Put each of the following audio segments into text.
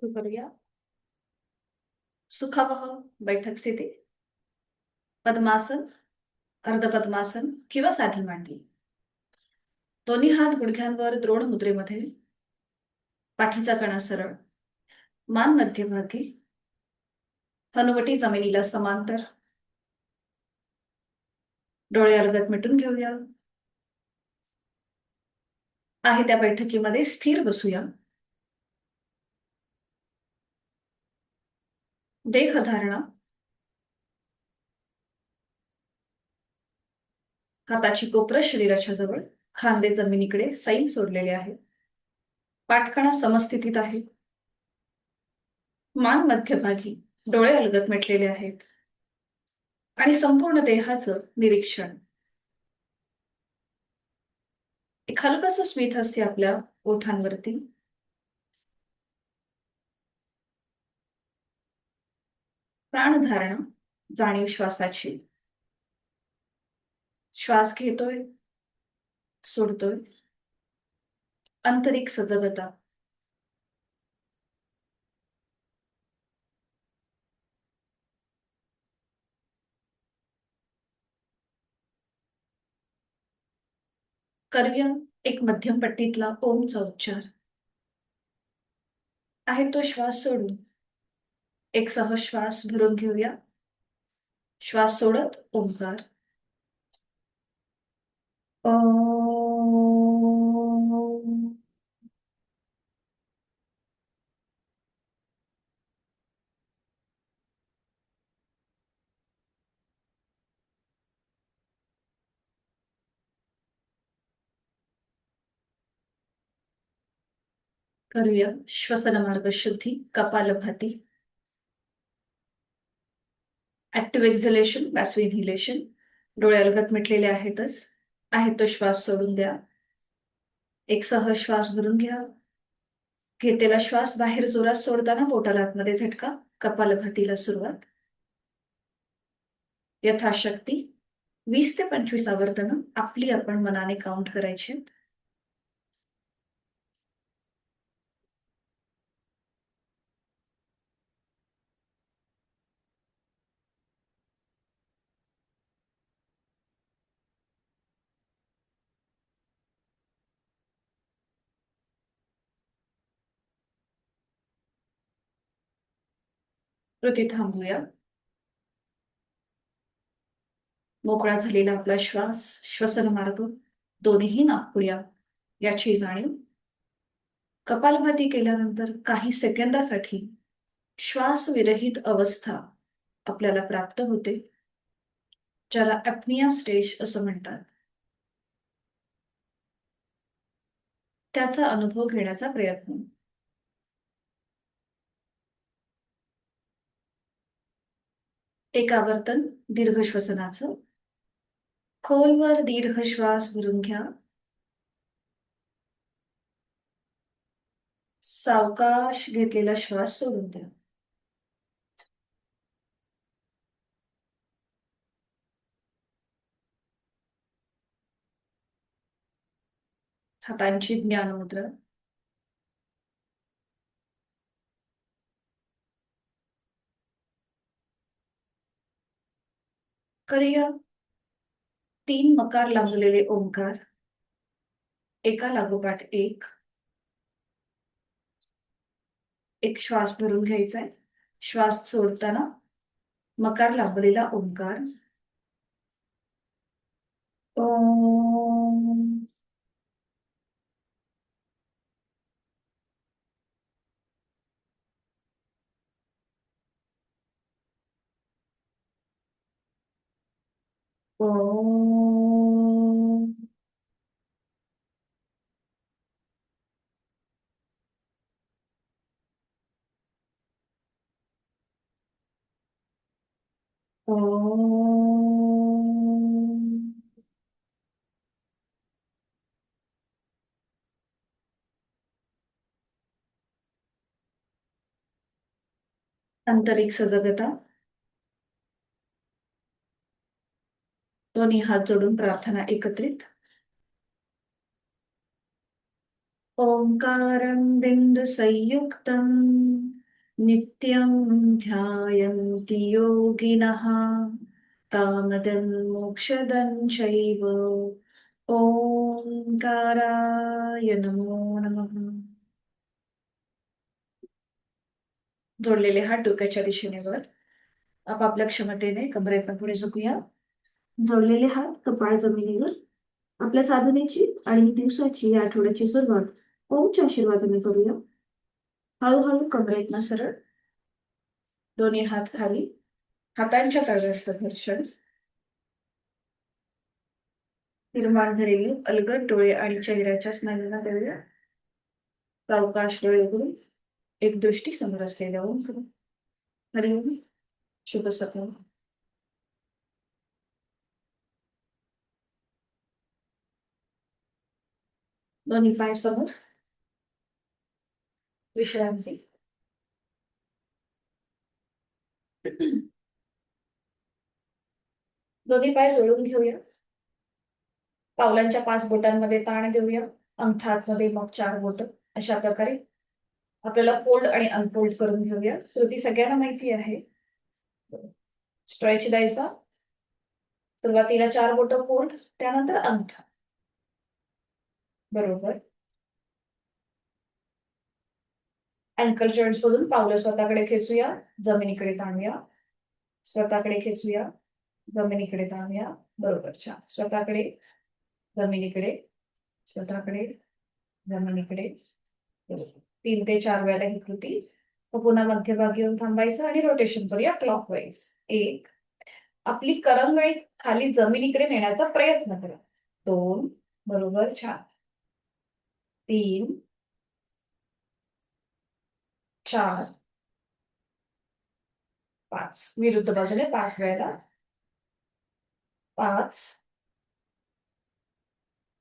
सुरू करूया. सुखावह बैठक स्थिती, पद्मासन, अर्धपद्मासन किंवा साधी मांडली. दोन्ही हात गुडघ्यांवर द्रोण मुद्रेमध्ये, पाठीचा कणा सरळ, मान मध्यभागी, हनुवटी जमिनीला समांतर. डोळे अलगद मिटून घेऊया. आहे त्या बैठकीमध्ये स्थिर बसूया. देहधारणा, हाताची कोपरं शरीराच्या जवळ, खांदे जमिनीकडे सैल सोडलेले आहे. पाठकणा समस्थितीत आहे. मान मध्यभागी, डोळे अलगद मिटलेले आहेत आणि संपूर्ण देहाचं निरीक्षण. एक हलकस स्मित असते आपल्या ओठांवरती. प्राणधारणा, जाणीव श्वासाची. श्वास घेतोय, सोडतोय. आंतरिक सजगता. करूया एक मध्यम पट्टीतला ओमचा उच्चार. आहे तो श्वास सोडून एक सहज श्वास भरून घेऊया. श्वास सोडत ओंकार. ओम. करूया श्वसन मार्ग शुद्धी, कपालभाती. Active exhalation, passive inhalation. डोळे अलगद मिटलेले आहेतच. आहे तो श्वास सोडून द्या. एक सहज श्वास भरून घ्या. घेतलेला श्वास बाहेर जोरात सोडताना बोटाला आतमध्ये झटका. कपालभातीला सुरुवात. यथाशक्ती 20 ते 25 आवर्तनं आपली आपण मनाने काउंट करायची. कृती थांबूया. मोकळा झालेला आपला श्वास, श्वसन मार्ग दोन्ही नाकपुड्या याची जाणीव. कपालभाती केल्यानंतर काही सेकंदासाठी श्वासविरहित अवस्था आपल्याला प्राप्त होते, ज्याला ऍप्निया स्टेज असं म्हणतात. त्याचा अनुभव घेण्याचा प्रयत्न. एक आवर्तन दीर्घ श्वसनाचं. खोलवर दीर्घ श्वास भरून घ्या. सावकाश घेतलेला श्वास सोडून द्या. हातांची ज्ञानमुद्रा. करूया 3 मकार लांबलेले ओंकार, एका लागोपाठ एक. एक श्वास भरून घ्यायचा आहे. श्वास सोडताना मकार लांबलेला ओंकार. ओम. ओम. ओम. आंतरिक सजगता. दोन्ही हात जोडून प्रार्थना एकत्रित. ओंकारं बिंदु संयुक्तम् नित्यं ध्यायन्ति योगिनः कामदं मोक्षदं चैव ओंकाराय नमो नमः. जोडलेले हात डोक्याच्या दिशेने वर. आपापल्या क्षमतेने कमरेतनं पुढे झुकूया. जोडलेले हात कपाळ जमिनीवर. आपल्या साधनेची आणि दिवसाची या आठवड्याची सुरुवात ओमच्या आशीर्वादाने करूया. हळूहळू कमरेतनं सरळ. दोन्ही हात खाली. हातांच्या तळव्यात घर्षण. निर्माण झालेली अलगद डोळे आणि चेहऱ्याच्या स्नायूंना देऊया. सावकाश डोळे उघडून एक दृष्टी समोर असलेल्या ओम करू. हरि ओम. शुभ सकाळ. दोन्ही पाय समोर. विश्रांती. दोन्ही पाय जोडून घेऊया. पावलांच्या 5 बोटांमध्ये ताण देऊया. अंगठा आतमध्ये मग 4 बोट. अशा प्रकारे आपल्याला फोल्ड आणि अनफोल्ड करून घेऊया. कृती सगळ्यांना माहिती आहे. स्ट्रेच द्यायचा. सुरुवातीला 4 बोट फोल्ड, त्यानंतर अंगठा. बरोबर. अँकल जॉईंट्स मधून पावलं स्वतःकडे खेचूया. जमिनीकडे ताणूया. स्वतःकडे खेचूया. जमिनीकडे ताणूया. बरोबर. छान. स्वतःकडे, जमिनीकडे, स्वतःकडे, जमिनीकडे. 3 ते 4 वेळेला ही कृती. पुन्हा मध्यभागी येऊन थांबायचं आणि रोटेशन करूया क्लॉकवाईज. 1. आपली करंगळी खाली जमिनीकडे नेण्याचा प्रयत्न करा. 2. बरोबर. छान. 3, 4, 5. विरुद्ध बाजूने 5 वेळेला. 5,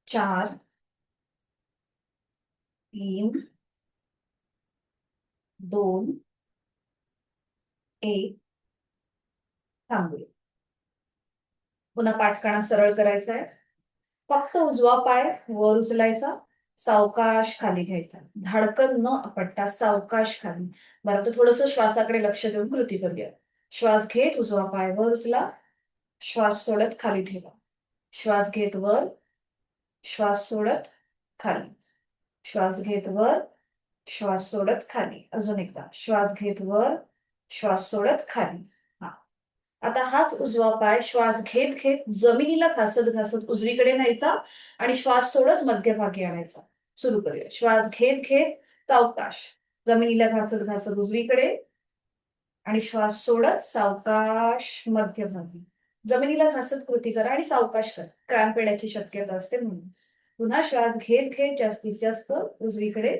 4, 3, 2, 1. थांबूया. पुन्हा पाठकाणा सरळ करायचा आहे. फक्त उजवा पाय वर उचलायचा. सावकाश खाली घ्यायचा. धाडकन न आपटता सावकाश खाली. बरं, तर थोडंसं श्वासाकडे लक्ष देऊन कृती करूया. श्वास घेत उजवा पाय वर उचला. श्वास सोडत खाली ठेवा. श्वास घेत वर. श्वास सोडत खाली. श्वास घेत वर. श्वास सोडत खाली. अजून एकदा. श्वास घेत वर. श्वास सोडत खाली. आता हाच उजवा पाय श्वास घेत घेत जमिनीला घासत घासत उजवीकडे न्यायचा आणि श्वास सोडत मध्यभागी आणायचा. सुरू करूया. श्वास घेत घेत सावकाश जमिनीला घासत घासत उजवीकडे आणि श्वास सोडत सावकाश मध्यभागी. जमिनीला घासत कृती करा आणि सावकाश करा. क्रॅम्प येण्याची शक्यता असते म्हणून. पुन्हा श्वास घेत घेत जास्तीत जास्त उजवीकडे.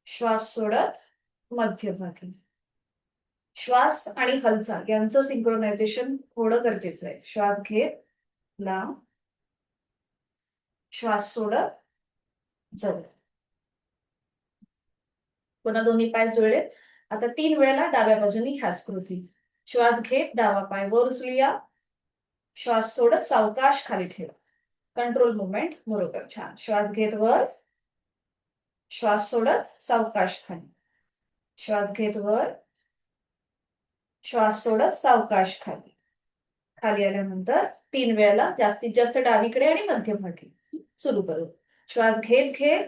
श्वास सोडत मध्यभागी. श्वास आणि हालचाल यांचं सिंक्रोनायझेशन थोडं गरजेचं आहे. श्वास घेत लांब. श्वास सोडत जवळ. पुन्हा दोन्ही पाय जुळले. आता 3 वेळेला डाव्या बाजूनी ह्याच कृती. श्वास घेत डावा पाय वर उचलूया. श्वास सोडत सावकाश खाली ठेवा. Control movement. बरोबर. छान. श्वास घेत वर. श्वास सोडत सावकाश खाली. श्वास घेत वर. श्वास सोडत सावकाश खाली. खाली आल्यानंतर 3 वेळेला जास्तीत जास्त डावीकडे आणि मध्यभागी. सुरू करू. श्वास घेत घेत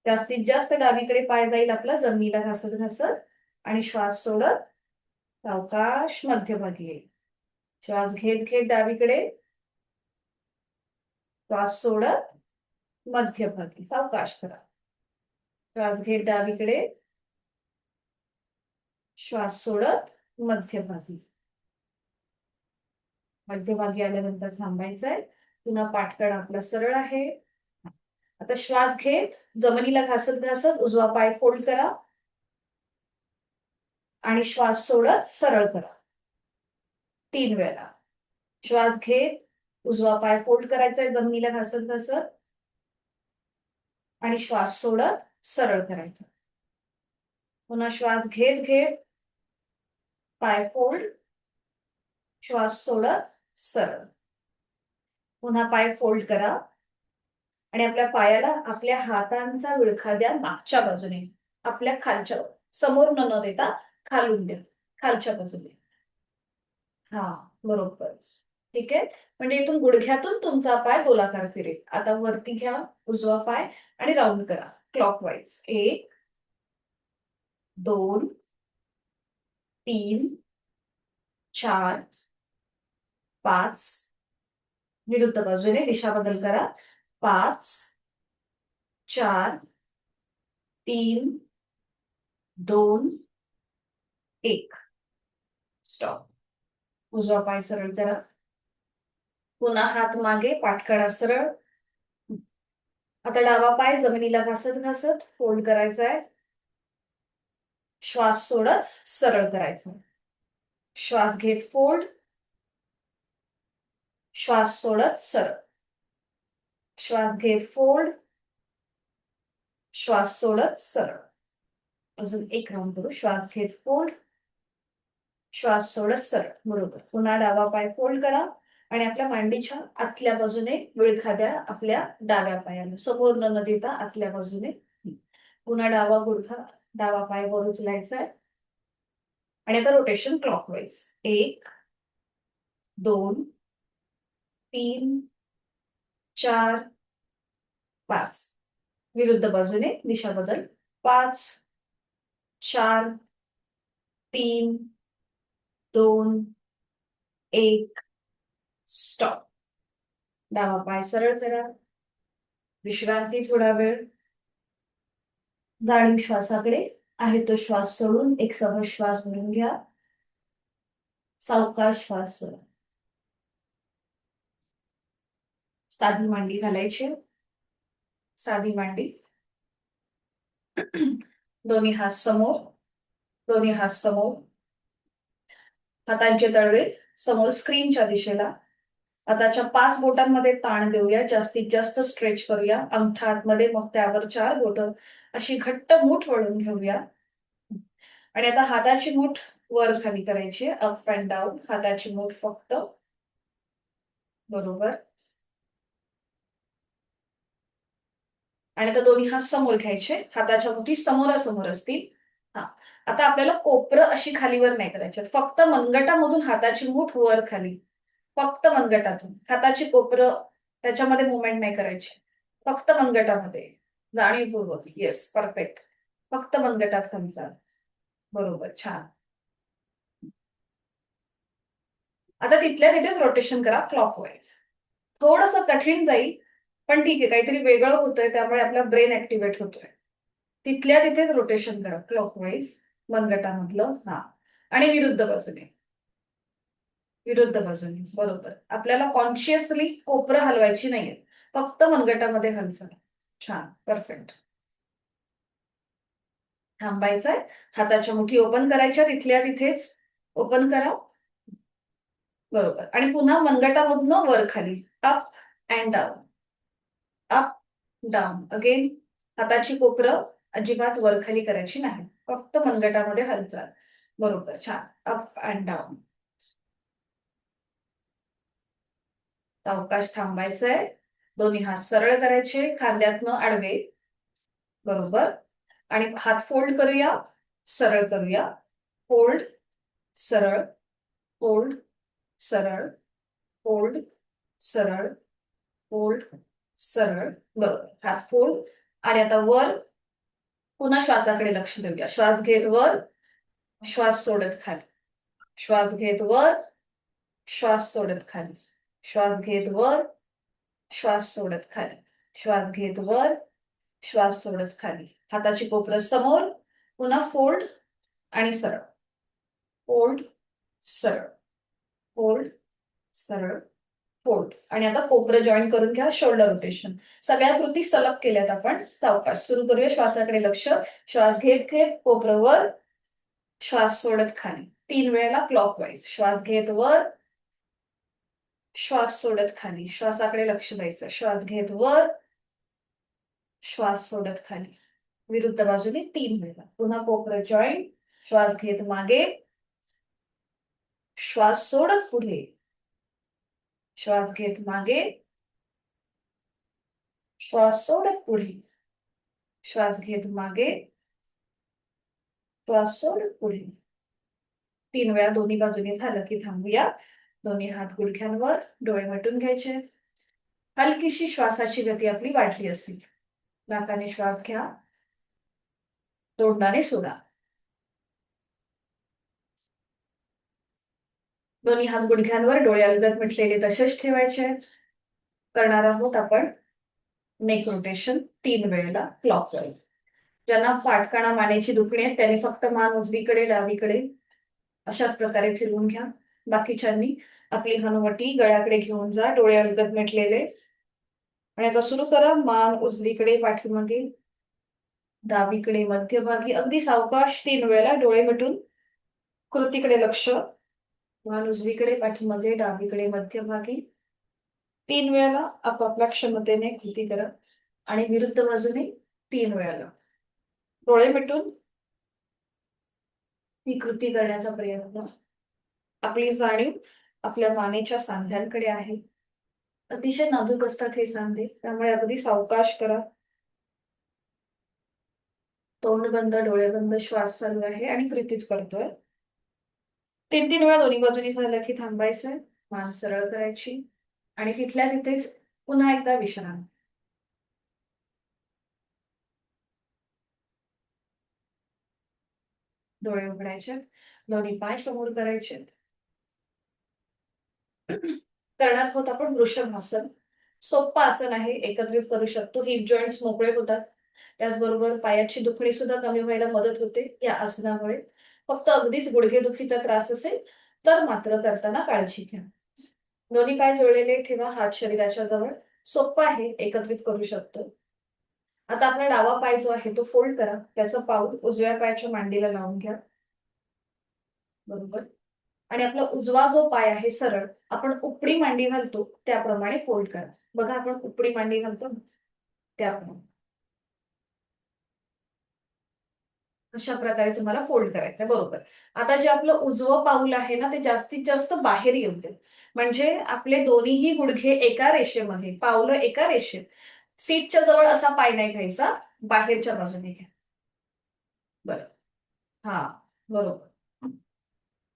जास्तीत जास्त डावीकडे पाय जाईल आपला जमिनीला घासत घासत आणि श्वास सोडत सावकाश मध्यभागी येईल. श्वास घेत घेत डावीकडे. श्वास सोडत मध्यभागी. सावकाश करा. श्वास घेत डावीकडे. श्वास सोडत मध्यभागी. मध्यभागी आल्यानंतर थांबायचंय. पुन्हा पाठकण आपला सरळ आहे. आता श्वास घेत जमिनीला घासत घासत उजवा पाय फोल्ड करा आणि श्वास सोडत सरळ करा. 3 वेळेला. श्वास घेत उजवा पाय फोल्ड करायचा जमिनीला घासत घासत आणि श्वास सोडत सरळ करायचा. पुन्हा श्वास घेत घेत पाय फोल्ड. श्वास सोडत सरळ. पुन्हा पाय फोल्ड करा आणि आपल्या पायाला आपल्या हातांचा विळखा द्या मागच्या बाजूने आपल्या खालच्या समोर न देता खालून द्या, खालच्या बाजूने. हा, बरोबर. ठीक आहे. म्हणजे इथून गुडघ्यातून तुमचा पाय गोलाकार फिरेल. आता वरती घ्या उजवा पाय आणि राऊंड करा क्लॉकवाईज. 1, 2, 3, 4, 5. विरुद्ध बाजूने दिशा बदल करा. 5, 4, 3, 2, 1. स्टॉप. उजवा पाय सरळ करा. पुन्हा हात मागे, पाठ करा सरळ. आता डावा पाय जमिनीला घासत घासत फोल्ड करायचा आहे. श्वास सोडत सरळ करायचा. श्वास घेत फोल्ड, श्वास सोडत सरळ. श्वास घेत फोल्ड, श्वास सोडत सरळ. अजून एक राऊंड करू. श्वास घेत फोल्ड, श्वास सोडत सरळ. बरोबर. पुन्हा डावा पाय फोल्ड करा आणि आपल्या मांडीच्या आतल्या बाजूने विळखा द्या आपल्या डाव्या पायाला. समोर न देता आतल्या बाजूने. पुन्हा डावा गुडघा, डावा पाय वर उचलायचा आहे. आणि आता रोटेशन क्लॉकवाईज. 1, 2, 3, 4, 5. विरुद्ध बाजूने दिशा बदल. 5, 4, 3, 2, 1. स्टॉप. डावा पाय सरळ करा. विश्रांती थोडा वेळ. जाणीव श्वासाकडे. आहे तो श्वास सोडून एक सहज श्वास भरून घ्या. सावकाश श्वास सोडा. साधी मांडी घालायची. साधी मांडी. दोन्ही हात समोर, दोन्ही हात समोर. हातांचे तळवे समोर स्क्रीनच्या दिशेला. हाताच्या 5 बोटांमध्ये ताण देऊया. जास्तीत जास्त स्ट्रेच करूया. अंगठा आतमध्ये, मग त्यावर 4 बोटं अशी घट्ट मूठ वळून घेऊया. आणि आता हाताची मूठ वर खाली करायची. Up and down. हाताची मूठ फक्त. बरोबर. आणि आता दोन्ही हात समोर घ्यायचे. हाताच्या मुठी समोरासमोर असतील. हा. आता आपल्याला कोपरं अशी खालीवर नाही करायची. फक्त मनगटामधून हाताची मूठ वर खाली. फक्त मनगटातून. हाताची कोपरं त्याच्यामध्ये मुवमेंट नाही करायची. फक्त मनगटामध्ये. जाणीवपूर्वक. Yes, perfect. फक्त मनगटात हालचाल. बरोबर. छान. आता तिथल्या तिथेच रोटेशन करा क्लॉकवाईज. थोडंसं कठीण जाईल, पण ठीक आहे. काहीतरी वेगळं होतंय त्यामुळे आपला ब्रेन ऍक्टिव्हेट होतोय. तिथल्या तिथेच रोटेशन करा क्लॉकवाईज. मनगटामधलं. हा. आणि विरुद्ध बाजूने. विरुद्ध बाजूने. बरोबर. आपल्याला कॉन्शियसली कोपरं हलवायची नाहीये. फक्त मनगटामध्ये हालचाल. छान. परफेक्ट. थांबायचंय. हाताच्या मुठी ओपन करायच्या तिथल्या तिथेच. ओपन करा. बरोबर. आणि पुन्हा मनगटामधनं वर खाली. Up and down. Up down. Again. हाताची कोपरं अजिबात वर खाली करायची नाही. फक्त मनगटामध्ये हालचाल. बरोबर. छान. Up and down. सावकाश थांबायचंय. दोन्ही हात सरळ करायचे. खांद्यातनं आडवे. बरोबर. आणि हात फोल्ड करूया. सरळ करूया. फोल्ड, सरळ, फोल्ड, सरळ, फोल्ड, सरळ, फोल्ड, सरळ. बरोबर. हात फोल्ड. आणि आता वर. पुन्हा श्वासाकडे लक्ष देऊया. श्वास घेत वर, श्वास सोडत खाली. श्वास घेत वर, श्वास सोडत खाली. श्वास घेत वर, श्वास सोडत खाली. श्वास घेत वर, श्वास सोडत खाली. हाताची कोपरं समोर. पुन्हा फोल्ड आणि सरळ. फोल्ड, सरळ, फोल्ड, सरळ, फोल्ड. आणि आता कोपरं जॉईन करून घ्या. Shoulder rotation. सगळ्या कृती सलग केल्यात आपण. सावकाश सुरू करूया. श्वासाकडे लक्ष. श्वास घेत घेत कोपरं वर, श्वास सोडत खाली. 3 वेळेला क्लॉकवाईज. श्वास घेत वर, श्वास सोडत खाली. श्वासाकडे लक्ष द्यायचं. श्वास घेत वर, श्वास सोडत खाली. विरुद्ध बाजूने 3 वेळेला. पुन्हा कोपरं जॉईन. श्वास घेत मागे, श्वास सोडत पुढे. श्वास घेत मागे, श्वास सोडत पुढे. श्वास घेत मागे, श्वास सोड पुढे. 3 वेळा दोन्ही बाजूने झालं की थांबूया. दोन्ही हात गुडघ्यांवर, डोळे मिटून घ्यायचे. हलकीशी श्वासाची गती आपली वाढली असेल. नाकाने श्वास घ्या, तोंडाने सोडा. दोन्ही हात गुडघ्यांवर, डोळे अलगद मिटलेले तसेच ठेवायचे. करणार आहोत आपण नेक रोटेशन 3 वेळेला क्लॉकवाईज. ज्यांना पाठकाणा मानेची दुखणी आहे त्यांनी फक्त मान उजवीकडे डावीकडे अशाच प्रकारे फिरवून घ्या. बाकीच्यांनी आपली हनुवटी गळ्याकडे घेऊन जा, डोळे अलगद मिटलेले. आणि आता सुरू करा. मान उजवीकडे, पाठीमागे, डावीकडे, मध्यभागी. अगदी सावकाश 3 वेळेला डोळे मिटून कृतीकडे लक्ष. मान उजवीकडे, पाठीमागे, डावीकडे, मध्यभागी. 3 वेळेला आपापल्या क्षमतेने कृती करा. आणि विरुद्ध बाजूने 3 वेळेला डोळे मिटून ही कृती करण्याचा प्रयत्न. आपली जाणीव आपल्या मानेच्या सांध्यांकडे आहे. अतिशय नाजूक असतात हे सांधे, त्यामुळे अगदी सावकाश करा. तोंड बंद, डोळे बंद, श्वास चालू आहे आणि कृतीच करतोय. 3-3 वेळा दोन्ही बाजूनी झालं की थांबायचंय. मान सरळ करायची आणि तिथल्या तिथेच पुन्हा एकदा विश्राम. डोळे उघडायचे, दोन्ही पाय समोर करायचे. करणार आहोत आपण वृषभासन. सोप्पं आसन आहे, एकत्रित करू शकतो. हिप जॉईंट्स मोकळे होतात. त्याचबरोबर पायाची दुखणी सुद्धा कमी व्हायला मदत होते या आसनामुळे. फक्त अगदीच गुडघेदुखीचा त्रास असेल तर मात्र करताना काळजी घ्या. दोन्ही पाय जोडलेले ठेवा, हात शरीराच्या जवळ. सोपं आहे, एकत्रित करू शकतो. आता आपला डावा पाय जो आहे तो फोल्ड करा. त्याचं पाऊल उजव्या पायाच्या मांडीला लावून घ्या. बरोबर. आणि आपला उजवा जो पाय आहे सरळ, आपण उपडी मांडी घालतो त्याप्रमाणे फोल्ड करा. बघा आपण उपडी मांडी घालतो त्याप्रमाणे. अशा प्रकारे तुम्हाला फोल्ड करायचं. बरोबर. आता जे आपलं उजवं पाऊल आहे ना, ते जास्तीत जास्त बाहेर येऊ दे. म्हणजे आपले दोन्हीही गुडघे एका रेषेमध्ये, पावलं एका रेषेत. सीटच्या जवळ असा पाय नाही घ्यायचा, बाहेरच्या बाजूने घ्या. बरं. हां, बरोबर.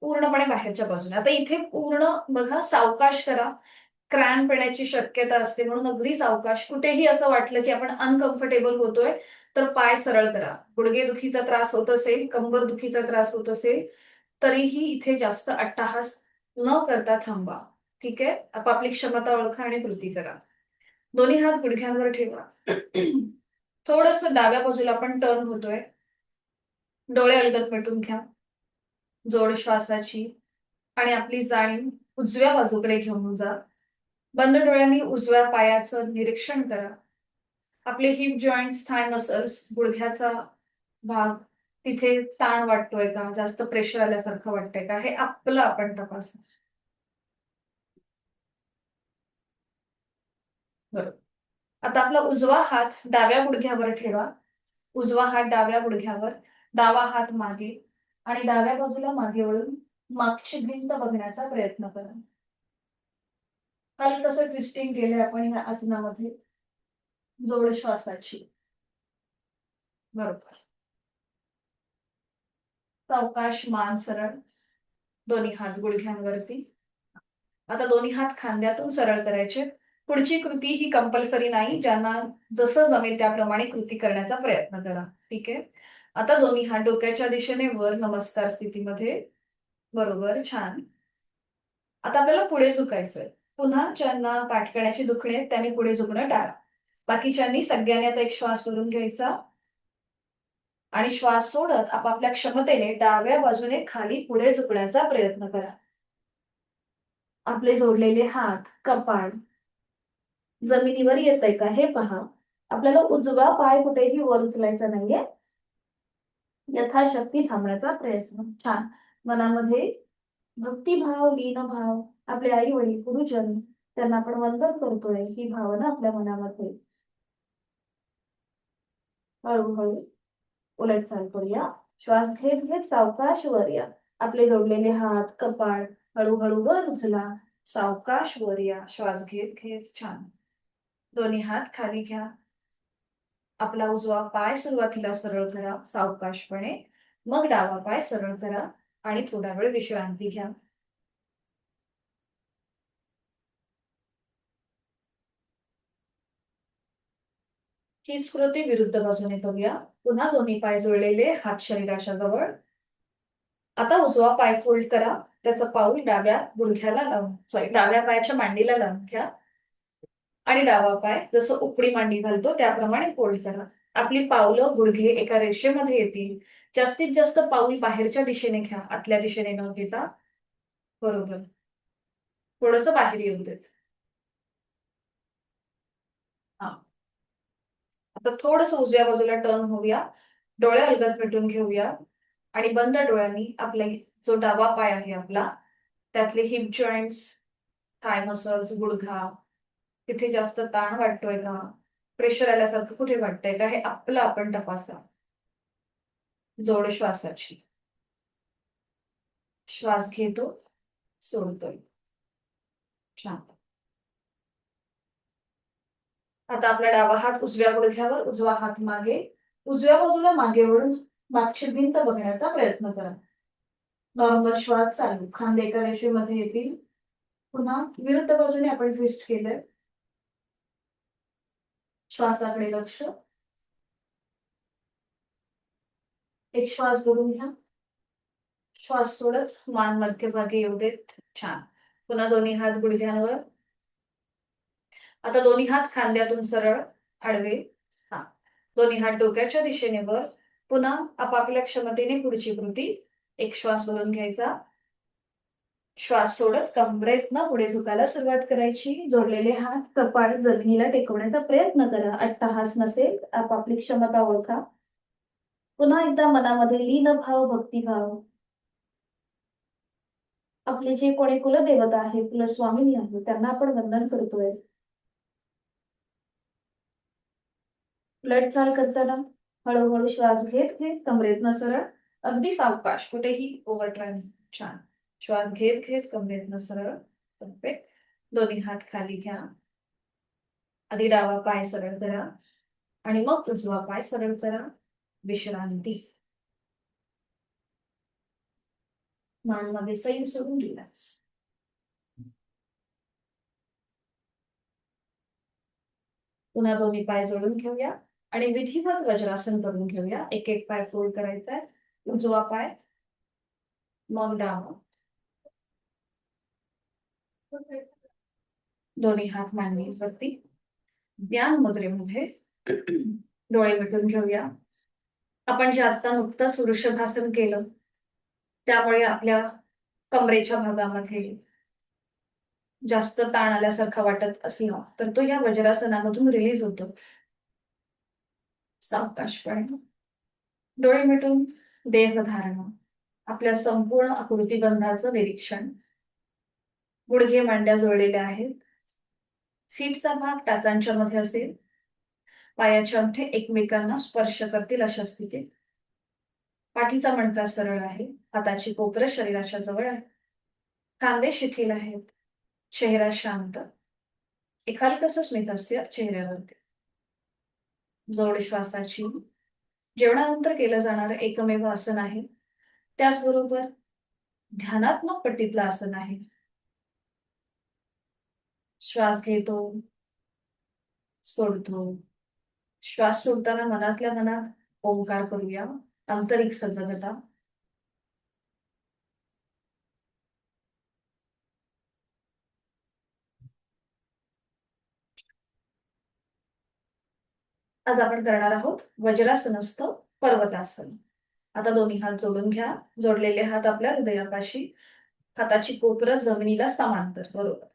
पूर्णपणे बाहेरच्या बाजूने. आता इथे पूर्ण बघा सावकाश करा. क्रॅम्प येण्याची शक्यता असते म्हणून अगदी सावकाश. कुठेही असं वाटलं की आपण अनकम्फर्टेबल होतोय, तर पाय सरळ करा. गुडघेदुखीचा त्रास होत असेल, कंबरदुखीचा त्रास होत असेल, तरीही इथे जास्त अट्टाहास न करता थांबा. ठीक आहे? आपापली क्षमता ओळखा आणि कृती करा. दोन्ही हात गुडघ्यांवर ठेवा. थोडंसं डाव्या बाजूला आपण टर्न होतोय. डोळे अलगद मिटून घ्या. जोड श्वासाची आणि आपली जाणीव उजव्या बाजूकडे घेऊन जा. बंद डोळ्यांनी उजव्या पायाचं निरीक्षण करा. आपले हिप जॉईंट्स, थाय मसल्स, गुडघ्याचा भाग, तिथे ताण वाटतोय का, जास्त प्रेशर आल्यासारखं वाटतंय का, हे आपलं आपण तपासा. बरोबर. आता आपला उजवा हात डाव्या गुडघ्यावर ठेवा. उजवा हात डाव्या गुडघ्यावर, डावा हात मागे आणि डाव्या बाजूला मागे वळून मागची भिंत बघण्याचा प्रयत्न करा. खाली कसं ट्विस्टिंग केलंय आपण या आसनामध्ये. जोड श्वासाची. बरोबर. सावकाश मान सरळ. दोन्ही हात गुडघ्यांवरती. आता दोन्ही हात खांद्यातून सरळ करायचे. पुढची कृती ही कंपल्सरी नाही. ज्यांना जसं जमेल त्याप्रमाणे कृती करण्याचा प्रयत्न करा. ठीक आहे? आता दोन्ही हात डोक्याच्या दिशेने वर नमस्कार स्थितीमध्ये. बरोबर, छान. आता आपल्याला पुढे झुकायचंय. पुन्हा ज्यांना पाठकण्याची दुखणी आहे त्यांनी पुढे झुकणं टाळा. बाकीच्यांनी सगळ्यांनी आता एक श्वास भरून घ्यायचा आणि श्वास सोडत आपापल्या क्षमतेने डाव्या बाजूने खाली पुढे झुकण्याचा प्रयत्न करा. आपले जोडलेले हात, कपाळ जमिनीवर येतंय का हे पहा. आपल्याला उजवा पाय कुठेही वर उचलायचा नाहीये. यथाशक्ती थांबण्याचा प्रयत्न. छान. मनामध्ये भक्तिभाव, लीनभाव, आपले आई वडील, गुरुजन त्यांना आपण वंदन करतोय ही भावना आपल्या मनामध्ये. हळूहळू उलटचाल करूया. श्वास घेत घेत सावकाश वर या. आपले जोडलेले हात, कपाळ हळूहळू वर उचला. सावकाश वर या. श्वास घेत घेत. छान. दोन्ही हात खाली घ्या. आपला उजवा पाय सुरुवातीला सरळ करा सावकाशपणे. मग डावा पाय सरळ करा आणि थोडा वेळ विश्रांती घ्या. हीच कृती विरुद्ध बाजूने करूया. पुन्हा दोन्ही पाय जुळलेले, हात शरीराच्या जवळ. आता उजवा पाय फोल्ड करा. त्याचं पाऊल डाव्या गुडघ्याला लावून, डाव्या पायाच्या मांडीला लावून घ्या आणि डावा पाय जसं उपडी मांडी घालतो त्याप्रमाणे फोल्ड करा. आपली पावलं गुडघे एका रेषेमध्ये येतील. जास्तीत जास्त पाऊल बाहेरच्या दिशेने घ्या, आतल्या दिशेने न घेता. बरोबर. थोडंसं बाहेर येऊ देत. हा. आता थोडंसं उजव्या बाजूला टर्न होऊया. डोळे अलगद मिटून घेऊया आणि बंद डोळ्यांनी आपला जो डावा पाय आहे आपला, त्यातले हिप जॉईंट्स, थाय मसल्स, गुडघा, तिथे जास्त ताण वाटतोय का, प्रेशर आल्यासारखं कुठे वाटतंय का, हे आपलं आपण तपासा. जोड श्वासाची. श्वास घेतो, सोडतोय. छान. आता आपला डावा हात उजव्या गुडघ्यावर, उजवा हात मागे. उजव्या बाजूला मागे वळून मागची भिंत बघण्याचा प्रयत्न करा. नॉर्मल श्वास चालू. खांदे एका रेषेमध्ये येतील. पुन्हा विरुद्ध बाजूने आपण ट्विस्ट केलंय. श्वासाकडे लक्ष. एक श्वास भरून घ्या. श्वास सोडत मान मध्यभागी येऊ देत. छान. पुन्हा दोन्ही हात गुडघ्यांवर. आता दोन्ही हात खांद्यातून सरळ आडवे. हा. दोन्ही हात डोक्याच्या दिशेने वर. पुन्हा आपापल्या क्षमतेने पुढची कृती. एक श्वास भरून घ्यायचा. श्वास सोडत कमरेतनं पुढे झुकायला सुरुवात करायची. जोडलेले हात कपाळ जमिनीला टेकवण्याचा प्रयत्न करा. अट्टहास नसेल, आपापली क्षमता ओळखा. पुन्हा एकदा मनामध्ये लीन भाव, भक्तिभाव. आपले जे कोणी कुलदेवता आहे, कुलस्वामिनी आहे, त्यांना आपण वंदन करतोय. चाल करताना हळूहळू श्वास घेत घेत कमरेतनं सरळ, अगदी सावकाश, कुठेही ओव्हरट्राय. छान. श्वास घेत घेत कमरेतनं सरळ. परफेक्ट. दोन्ही हात खाली घ्या. आधी डावा पाय सरळ करा आणि मग उजवा पाय सरळ करा. विश्रांती. मान मध्ये सैल सोडून रिलॅक्स. पुन्हा दोन्ही पाय जोडून घेऊया आणि विधिवत वज्रासन करून घेऊया. एक एक पाय फोल्ड करायचा आहे. उजवा पाय, मग डावा. दोन्ही हात मांडीवरती. ध्यान मुद्रेमध्ये डोळे मिटून घेऊया. आपण जे आता नुकतंच वृषभासन केलं, त्यामुळे आपल्या कमरेच्या भागामध्ये जास्त ताण आल्यासारखं वाटत असला तर तो या वज्रासनामधून रिलीज होतो. सावकाशपणे डोळे मिटून देहधारणा. आपल्या संपूर्ण आकृतीबंधाचं निरीक्षण. गुडघे मांड्या जोडलेल्या आहेत. सीटचा भाग टाचांच्या मध्ये असेल. पायाचे अंगठे एकमेकांना स्पर्श करतील अशा स्थितीत. पाठीचा मणका सरळ आहे. हाताची कोपरं शरीराच्या जवळ आहे. खांदे शिथिल आहेत. चेहरा शांत. एक हलकसं स्मितहास्य चेहऱ्यावरती. जोड श्वासाची. जेवणानंतर केलं जाणारं एकमेव आसन आहे. त्याचबरोबर ध्यानात्मक पट्टीतलं आसन आहे. श्वास घेतो, सोडतो. श्वास सोडताना मनातल्या मनात ओंकार करूया. आंतरिक सजगता. आज आपण करणार आहोत वज्रासनस्थ पर्वतासन. आता दोन्ही हात जोडून घ्या. जोडलेले हात आपल्या हृदयापाशी. हाताची कोपरं जमिनीला समांतर. बरोबर.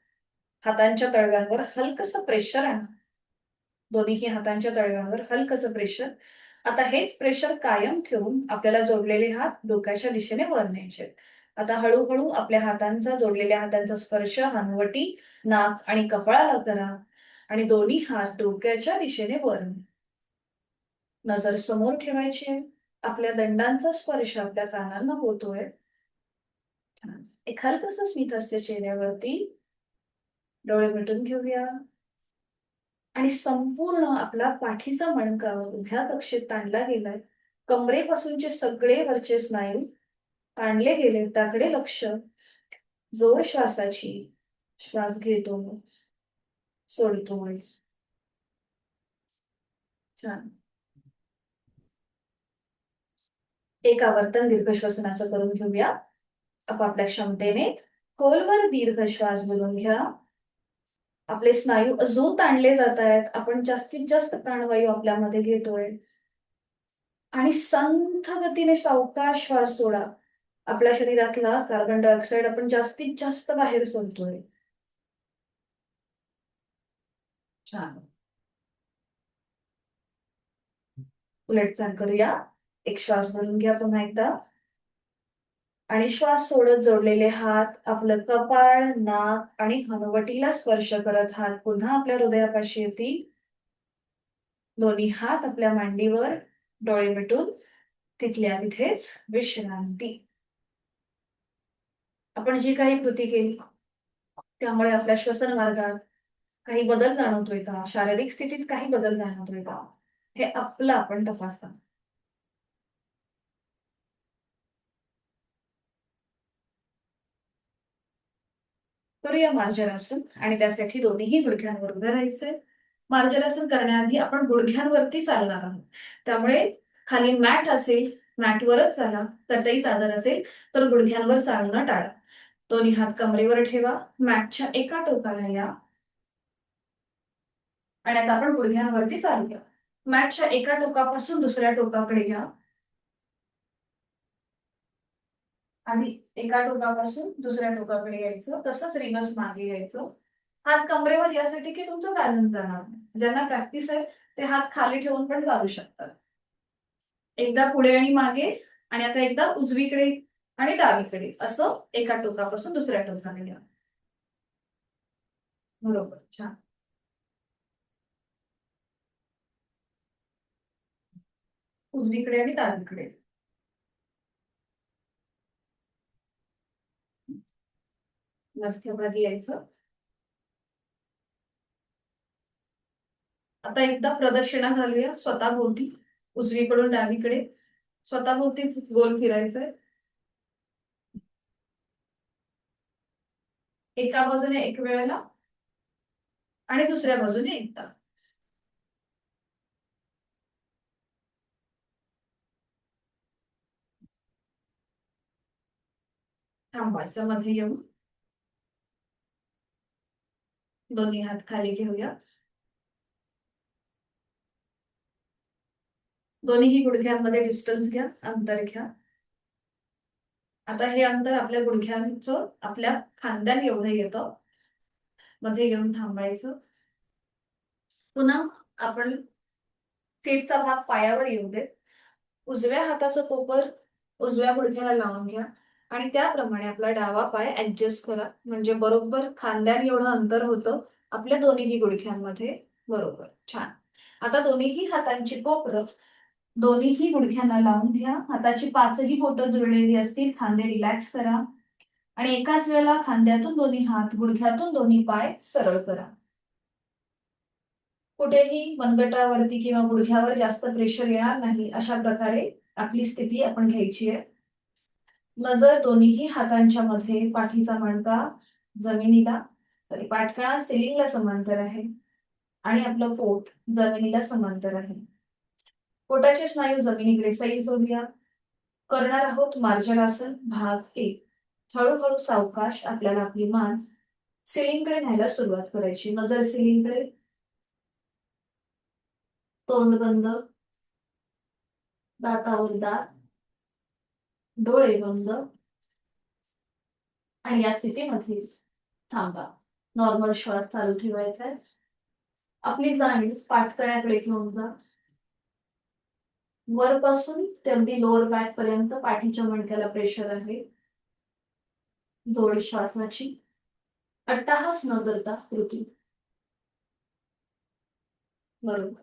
हातांच्या तळव्यांवर हलकसं प्रेशर आणा. दोन्ही हातांच्या तळव्यांवर हलकसं प्रेशर. आता हेच प्रेशर कायम ठेवून आपल्याला जोडलेले हात डोक्याच्या दिशेने वर न्यायचे. आता हळूहळू आपल्या हातांचा, जोडलेल्या हातांचा स्पर्श हनुवटी, नाक आणि कपाळाला करा आणि दोन्ही हात डोक्याच्या दिशेने वर. नजर समोर ठेवायची आहे. आपल्या दंडांचा स्पर्श आपल्या कानांना होतोय. एक हलकसं स्मित असते चेहऱ्यावरती. डोळे मिटून घेऊया आणि संपूर्ण आपला पाठीचा मणका उभ्या कक्षेत ताणला गेलाय. कमरेपासूनचे सगळे वरचे स्नायू ताणले गेले, त्याकडे लक्ष. जोड श्वासाची. श्वास घेतो, सोडतो. छान. एक आवर्तन दीर्घ श्वसनाचं करून घेऊया. आपापल्या क्षमतेने खोलवर दीर्घ श्वास भरून घ्या. आपले स्नायू अजून ताणले जात आहेत. आपण जास्तीत जास्त प्राणवायू आपल्यामध्ये घेतोय आणि संथ गतीने सावकाश श्वास सोडा. आपल्या शरीरातला कार्बन डायऑक्साईड आपण जास्तीत जास्त बाहेर सोडतोय. छान. उलट चाल करूया. एक श्वास भरून घ्या पुन्हा एकदा आणि श्वास सोडत जोडलेले हात आपलं कपाळ, नाक आणि हनुवटीला स्पर्श करत हात पुन्हा आपल्या हृदयापाशी येतील. दोन्ही हात आपल्या मांडीवर, डोळे मिटून तिथल्या तिथेच विश्रांती. आपण जी काही कृती केली त्यामुळे आपल्या श्वसन मार्गात काही बदल जाणवतोय का, शारीरिक स्थितीत काही बदल जाणवतोय का, हे आपलं आपण तपासा. करूया मार्जरासन आणि त्यासाठी दोन्हीही गुडघ्यांवर उभं राहायचंय. मार्जरासन करण्याआधी आपण गुडघ्यांवरती चालणार आहोत. त्यामुळे खाली मॅट असेल, मॅटवरच चाला. चटई चादर असेल तर गुडघ्यांवर चालणं टाळा. दोन्ही हात कमरेवर ठेवा. मॅटच्या एका टोकाला या आणि आता आपण गुडघ्यांवरती चालूया. मॅटच्या एका टोकापासून दुसऱ्या टोकाकडे या. आधी एका टोकापासून दुसऱ्या टोकाकडे यायचं, तसंच रिव्हर्स मागे यायचं. हात कमरेवर यासाठी की तुमचं बॅलन्स जाणार नाही. ज्यांना प्रॅक्टिस आहे ते हात खाली ठेवून पण चालू शकतात. एकदा पुढे आणि मागे आणि आता एकदा उजवीकडे आणि डावीकडे असं एका टोकापासून दुसऱ्या टोकाकडे या. बरोबर. छान. उजवीकडे आणि डावीकडे. मध्यभागी यायचं. आता एकदा प्रदक्षिणा घालूया स्वतःभोवती. उजवीकडून डावीकडे स्वतःभोवतीच गोल फिरायचंय. एका बाजूने एक वेळेला आणि दुसऱ्या बाजूने एकदा. थांबायचं मध्ये येऊन. दोन्ही हात खाली घेऊया. दोन्हीही गुडघ्यांमध्ये डिस्टन्स घ्या, अंतर घ्या. आता हे अंतर आपल्या गुडघ्यांचं आपल्या खांद्यां एवढं येतं. मध्ये येऊन थांबायचं. पुन्हा आपण सीटचा भाग पायावर येऊ दे. उजव्या हाताचं कोपर उजव्या गुडघ्याला लावून घ्या आणि त्याप्रमाणे आपला डावा पाय ऍडजस्ट करा. म्हणजे बरोबर खांद्यां एवढं अंतर होतं आपल्या दोन्हीही गुडघ्यांमध्ये. बरोबर. छान. आता दोन्हीही हातांची कोपरं दोन्हीही गुडघ्यांना लावून घ्या. हाताची पाचही बोटं जुळलेली असतील. खांदे रिलॅक्स करा आणि एकाच वेळेला खांद्यातून दोन्ही हात, गुडघ्यातून दोन्ही पाय सरळ करा. कुठेही मनगटावरती किंवा गुडघ्यावर जास्त प्रेशर येणार नाही अशा प्रकारे आपली स्थिती आपण घ्यायची आहे. नजर दोन्हीही हातांच्या मध्ये, पाठीचा मणका जमिनीला, तरी पाठकणा सिलिंगला समांतर आहे आणि आपलं पोट जमिनीला समांतर आहे. पोटाचे स्नायू जमिनीकडे सैल जोडूया. करणार आहोत मार्जरासन भाग 1. हळूहळू सावकाश आपल्याला आपली मान सिलिंगकडे न्यायला सुरुवात करायची. नजर सिलिंगकडे, तोंड बंद, दातावर दात, डोळे बंद आणि या स्थितीमध्ये थांबा. नॉर्मल श्वास चालू ठेवायचा आहे. आपली जाणीव पाठकण्याकडे घेऊन जा. वरपासून ते अगदी लोअर बॅक पर्यंत पाठीच्या मणक्याला प्रेशर आहे. जोड श्वासाची अट्टाहास न करता कृती. बरोबर.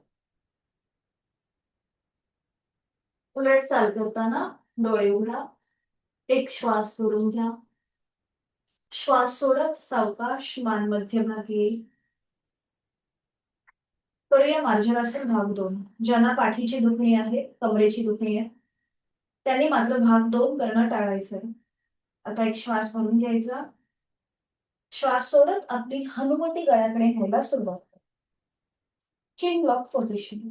उलट चाल करताना डोळे उघडा. एक श्वास भरून घ्या. श्वास सोडत सावकाश मान मध्यभागी येईल. करूया मार्जनासन भाग 2. ज्यांना पाठीची दुखणी आहे, कमरेची दुखणी आहे, त्यांनी मात्र भाग 2 करणं टाळायचं. आता एक श्वास भरून घ्यायचा. श्वास सोडत आपली हनुवटी गळ्याकडे घ्यायला सुरुवात करा. चिन लॉक पोझिशन.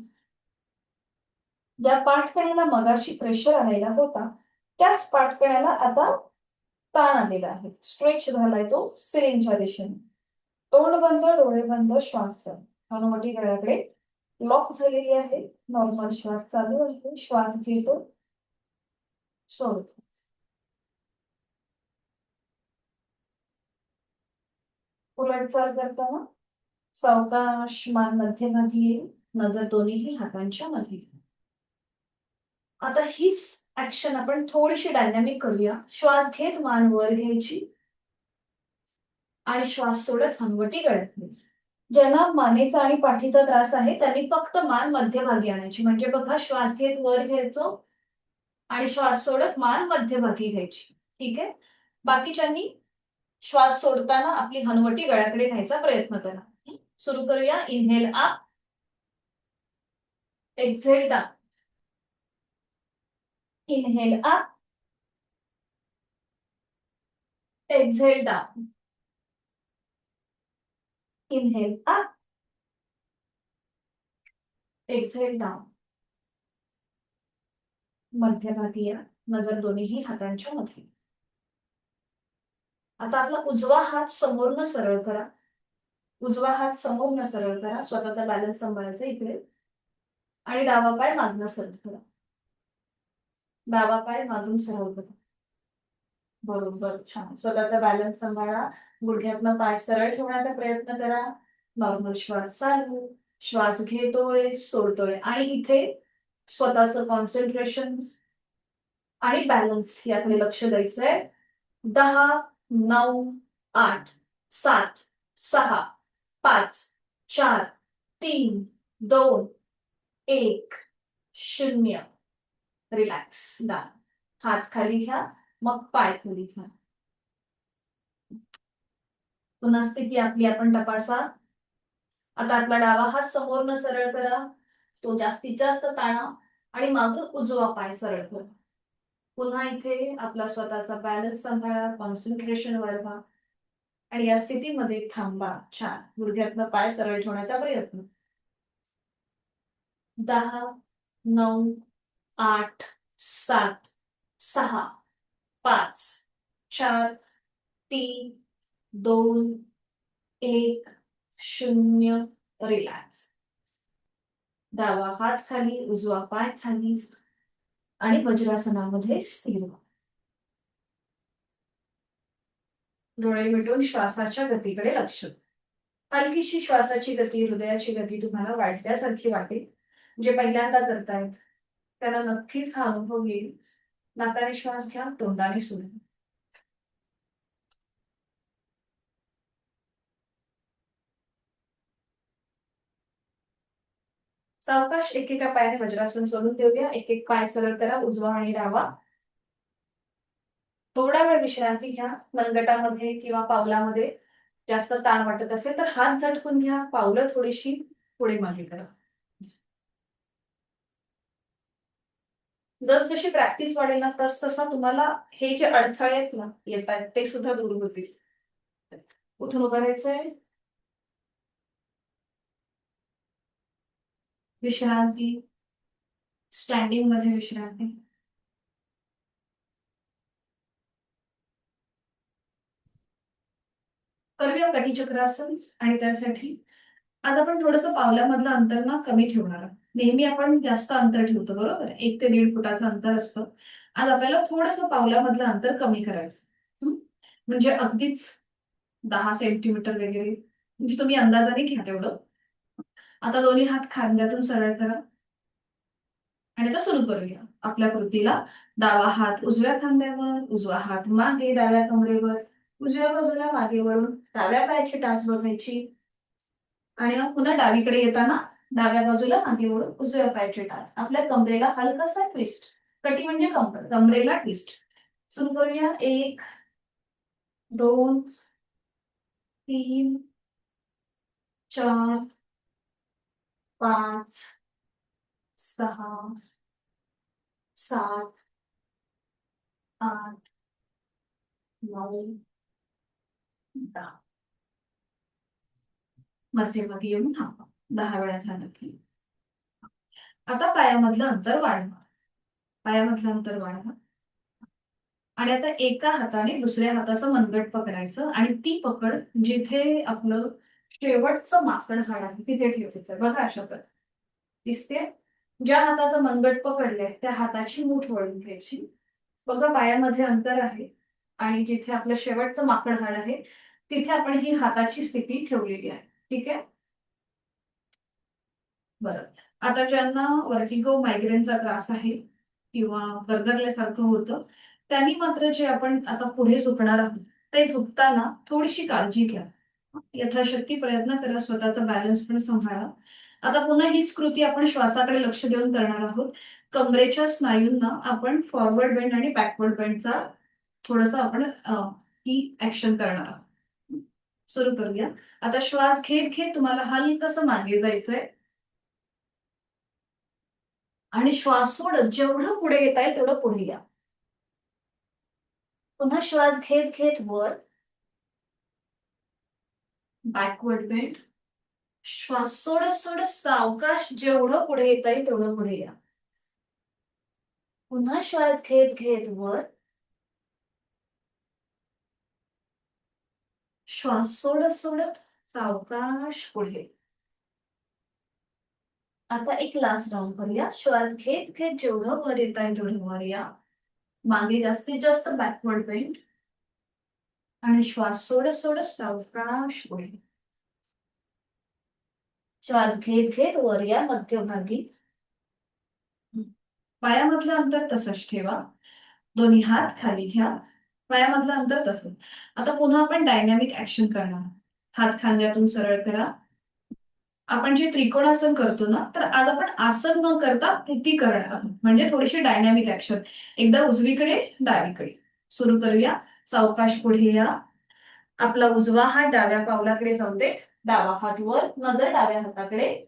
ज्या पाठकण्याला मगाशी प्रेशर आलेला होता, त्याच पाठकण्याला आता ताण आलेला आहे. स्ट्रेच झालाय तो सिलिंगच्या दिशेने. तोंड बंद, डोळे बंद, श्वास चालू. हनुवटी गळ्याकडे लॉक झालेली आहे. नॉर्मल श्वास चालू आहे. श्वास घेतो, सोडतो. उलटचाल करताना सावकाश मान मध्यभागी येईल. नजर दोन्ही हातांच्या मध्ये. आता हीच ऍक्शन आपण थोडीशी डायनॅमिक करूया. श्वास घेत मान वर घ्यायची आणि श्वास सोडत हनुवटी गळ्यात घ्यायची. ज्यांना मानेचा आणि पाठीचा त्रास आहे त्यांनी फक्त मान मध्यभागी आणायची. म्हणजे बघा, श्वास घेत वर घ्यायचो आणि श्वास सोडत मान मध्यभागी घ्यायची. ठीक आहे. बाकीच्यांनी श्वास सोडताना आपली हनुवटी गळ्याकडे घ्यायचा प्रयत्न करा. सुरू करूया. Inhale up, exhale down. Inhale up, exhale down. Inhale up, exhale down. मध्यभागी या. नजर दोन्ही हातांच्या मध्ये. आता आपला उजवा हात समोरनं सरळ करा. उजवा हात समोरनं सरळ करा. स्वतःचा बॅलन्स सांभाळायचा इकडे. आणि डावा पाय मागणं सरळ करा. डावा पाय मागून सरळ करा. बरोबर, छान. स्वतःचा बॅलन्स सांभाळा. गुडघ्यातनं पाय सरळ ठेवण्याचा प्रयत्न करा. नॉर्मल श्वास चालू. श्वास घेतोय, सोडतोय आणि इथे स्वतःचं कॉन्सन्ट्रेशन आणि बॅलन्स याकडे लक्ष द्यायचंय. 10, 9, 8, 7, 6, 5, 4, 3, 2, 1, 0. रिलॅक्स. डन. हात खाली घ्या, मग पाय खाली घ्या. पुन्हा स्थिती आपली आपण तपासा. आता आपला डावा हात समोरनं सरळ करा. तो जास्तीत जास्त ताणा आणि मागून उजवा पाय सरळ करा. पुन्हा इथे आपला स्वतःचा बॅलन्स सांभाळा, कॉन्सन्ट्रेशन वाढवा आणि या स्थितीमध्ये थांबा. छान. गुडघ्यातनं पाय सरळ ठेवण्याचा प्रयत्न. 10, 9, 8, 7, 6, 5, 4, 3, 2, 1, 0. रिलॅक्स. डावा हात खाली, उजवा पाय खाली आणि वज्रासनामध्ये स्थिर व्हा. डोळे मिटून श्वासाच्या गतीकडे लक्ष द्या. हलकीशी श्वासाची गती, हृदयाची गती तुम्हाला वाढल्यासारखी वाटेल. जे पहिल्यांदा करतायत त्याला नक्कीच हा अनुभव येईल. नाकाने श्वास घ्या, तोंडाने सोडा. सावकाश एकेका पायाने वज्रासन सोडून देऊया. एक एक पाय सरळ करा, उजवा आणि डावा. थोडा वेळ विश्रांती घ्या. मनगटामध्ये किंवा पावलामध्ये जास्त ताण वाटत असेल तर हात झटकून घ्या. पावलं थोडीशी पुढे मागे करा. जसजशी प्रॅक्टिस वाढेल ना, तस तसा तुम्हाला हे जे अडथळे आहेत ना येत आहेत ते सुद्धा दूर होतील. उठून उभं राहायचंय. विश्रांती. स्टँडिंग मध्ये विश्रांती. करूया कटिचक्रासन. आणि त्यासाठी आज आपण थोडंसं पावलामधलं अंतर ना कमी ठेवणार आहोत. नेहमी आपण जास्त अंतर ठेवतो, बरोबर. 1 ते 1.5 फुटाचं अंतर असतं. आज आपल्याला थोडंसं पावलामधलं अंतर कमी करायचं. म्हणजे अगदीच 10 सेंटीमीटर वगैरे, म्हणजे तुम्ही अंदाजाने घ्या तेवढं. आता दोन्ही हात खांद्यातून सरळ करा आणि आता सुरू करूया आपल्या कृतीला. डावा हात उजव्या खांद्यावर, उजवा हात मागे डाव्या कमरेवर, उजव्या बाजूला मागे वळून डाव्या पायाची टाच बघायची आणि मग पुन्हा डावीकडे येताना डाव्या बाजूला मागे वळून उजव्या पायाची टाच. आपल्या कमरेला हलकासा ट्विस्ट. कटी म्हणजे कंबर, कमरेला ट्विस्ट. सुरू करूया. 1, 2, 3, 4, 5 6 7 8 9 10 मध्यभागी येऊन थांबा. 10 वेळा झालं की आता पायामधलं अंतर वाढवा. पायामधलं अंतर वाढवा आणि आता एका हाताने दुसऱ्या हाताचं मनगट पकडायचं आणि ती पकड जिथे आपलं शेवटचं माकड हाड आहे तिथे ठेवायचं. बघा अशा प्रकारे दिसते. ज्या हाताचं मनगट पकडलंय त्या हाताची मूठ वळून घ्यायची. बघा पायामध्ये अंतर आहे आणि जिथे आपलं शेवटचं माकड हाड आहे तिथे आपण ही हाताची स्थिती ठेवलेली आहे. ठीक आहे. बरं. आता ज्यांना वर्टिगो मायग्रेनचा त्रास आहे किंवा गरगरल्यासारखं होतं त्यांनी मात्र जे आपण आता पुढे झुकणार आहोत ते झुकताना थोडीशी काळजी घ्या. यथाशक्ती प्रयत्न करा स्वतःचा बॅलन्स पण सांभाळा. आता पुन्हा हीच कृती आपण श्वासाकडे लक्ष देऊन करणार आहोत. कमरेच्या स्नायूंना आपण फॉरवर्ड बेंड आणि बॅकवर्ड बेंडचा थोडंसं आपण ही ऍक्शन करणार आहोत. सुरू करूया. आता श्वास घेत घेत तुम्हाला हलकसं मागे जायचंय आणि श्वास सोडत जेवढं पुढे येता येईल तेवढं पुढे या. पुन्हा श्वास घेत घेत वर, बॅकवर्ड बेंड. श्वास सोडत सोडत सावकाश जेवढं पुढे येता येईल तेवढं पुढे या. पुन्हा श्वास घेत घेत वर, श्वास सोडत सोडत सावकाश पुढे. आता एक लास्ट राऊंड करूया. श्वास घेत घेत जेवढं वर येता येईल तेवढं वर या. मागे जास्तीत जास्त बॅकवर्ड बेंड आणि श्वास सोडत सोडत सावकाश पुढे. श्वास घेत घेत वर या मध्यभागी. पायामधलं अंतर तसंच ठेवा. दोन्ही हात खाली घ्या. पायामधलं अंतर तसं. आता पुन्हा आपण डायनॅमिक ऍक्शन करणार. हात खांद्यातून सरळ करा. आपण जे त्रिकोणासन करतो ना तर आज आपण आसन न करता कृती करणार आहोत. म्हणजे थोडीशी डायनॅमिक ऍक्शन. एकदा उजवीकडे डावीकडे. सुरू करूया. सावकाश पुढे या. आपला उजवा हात डाव्या पावलाकडे जाऊ दे. डावा हात वर, नजर डाव्या हाताकडे.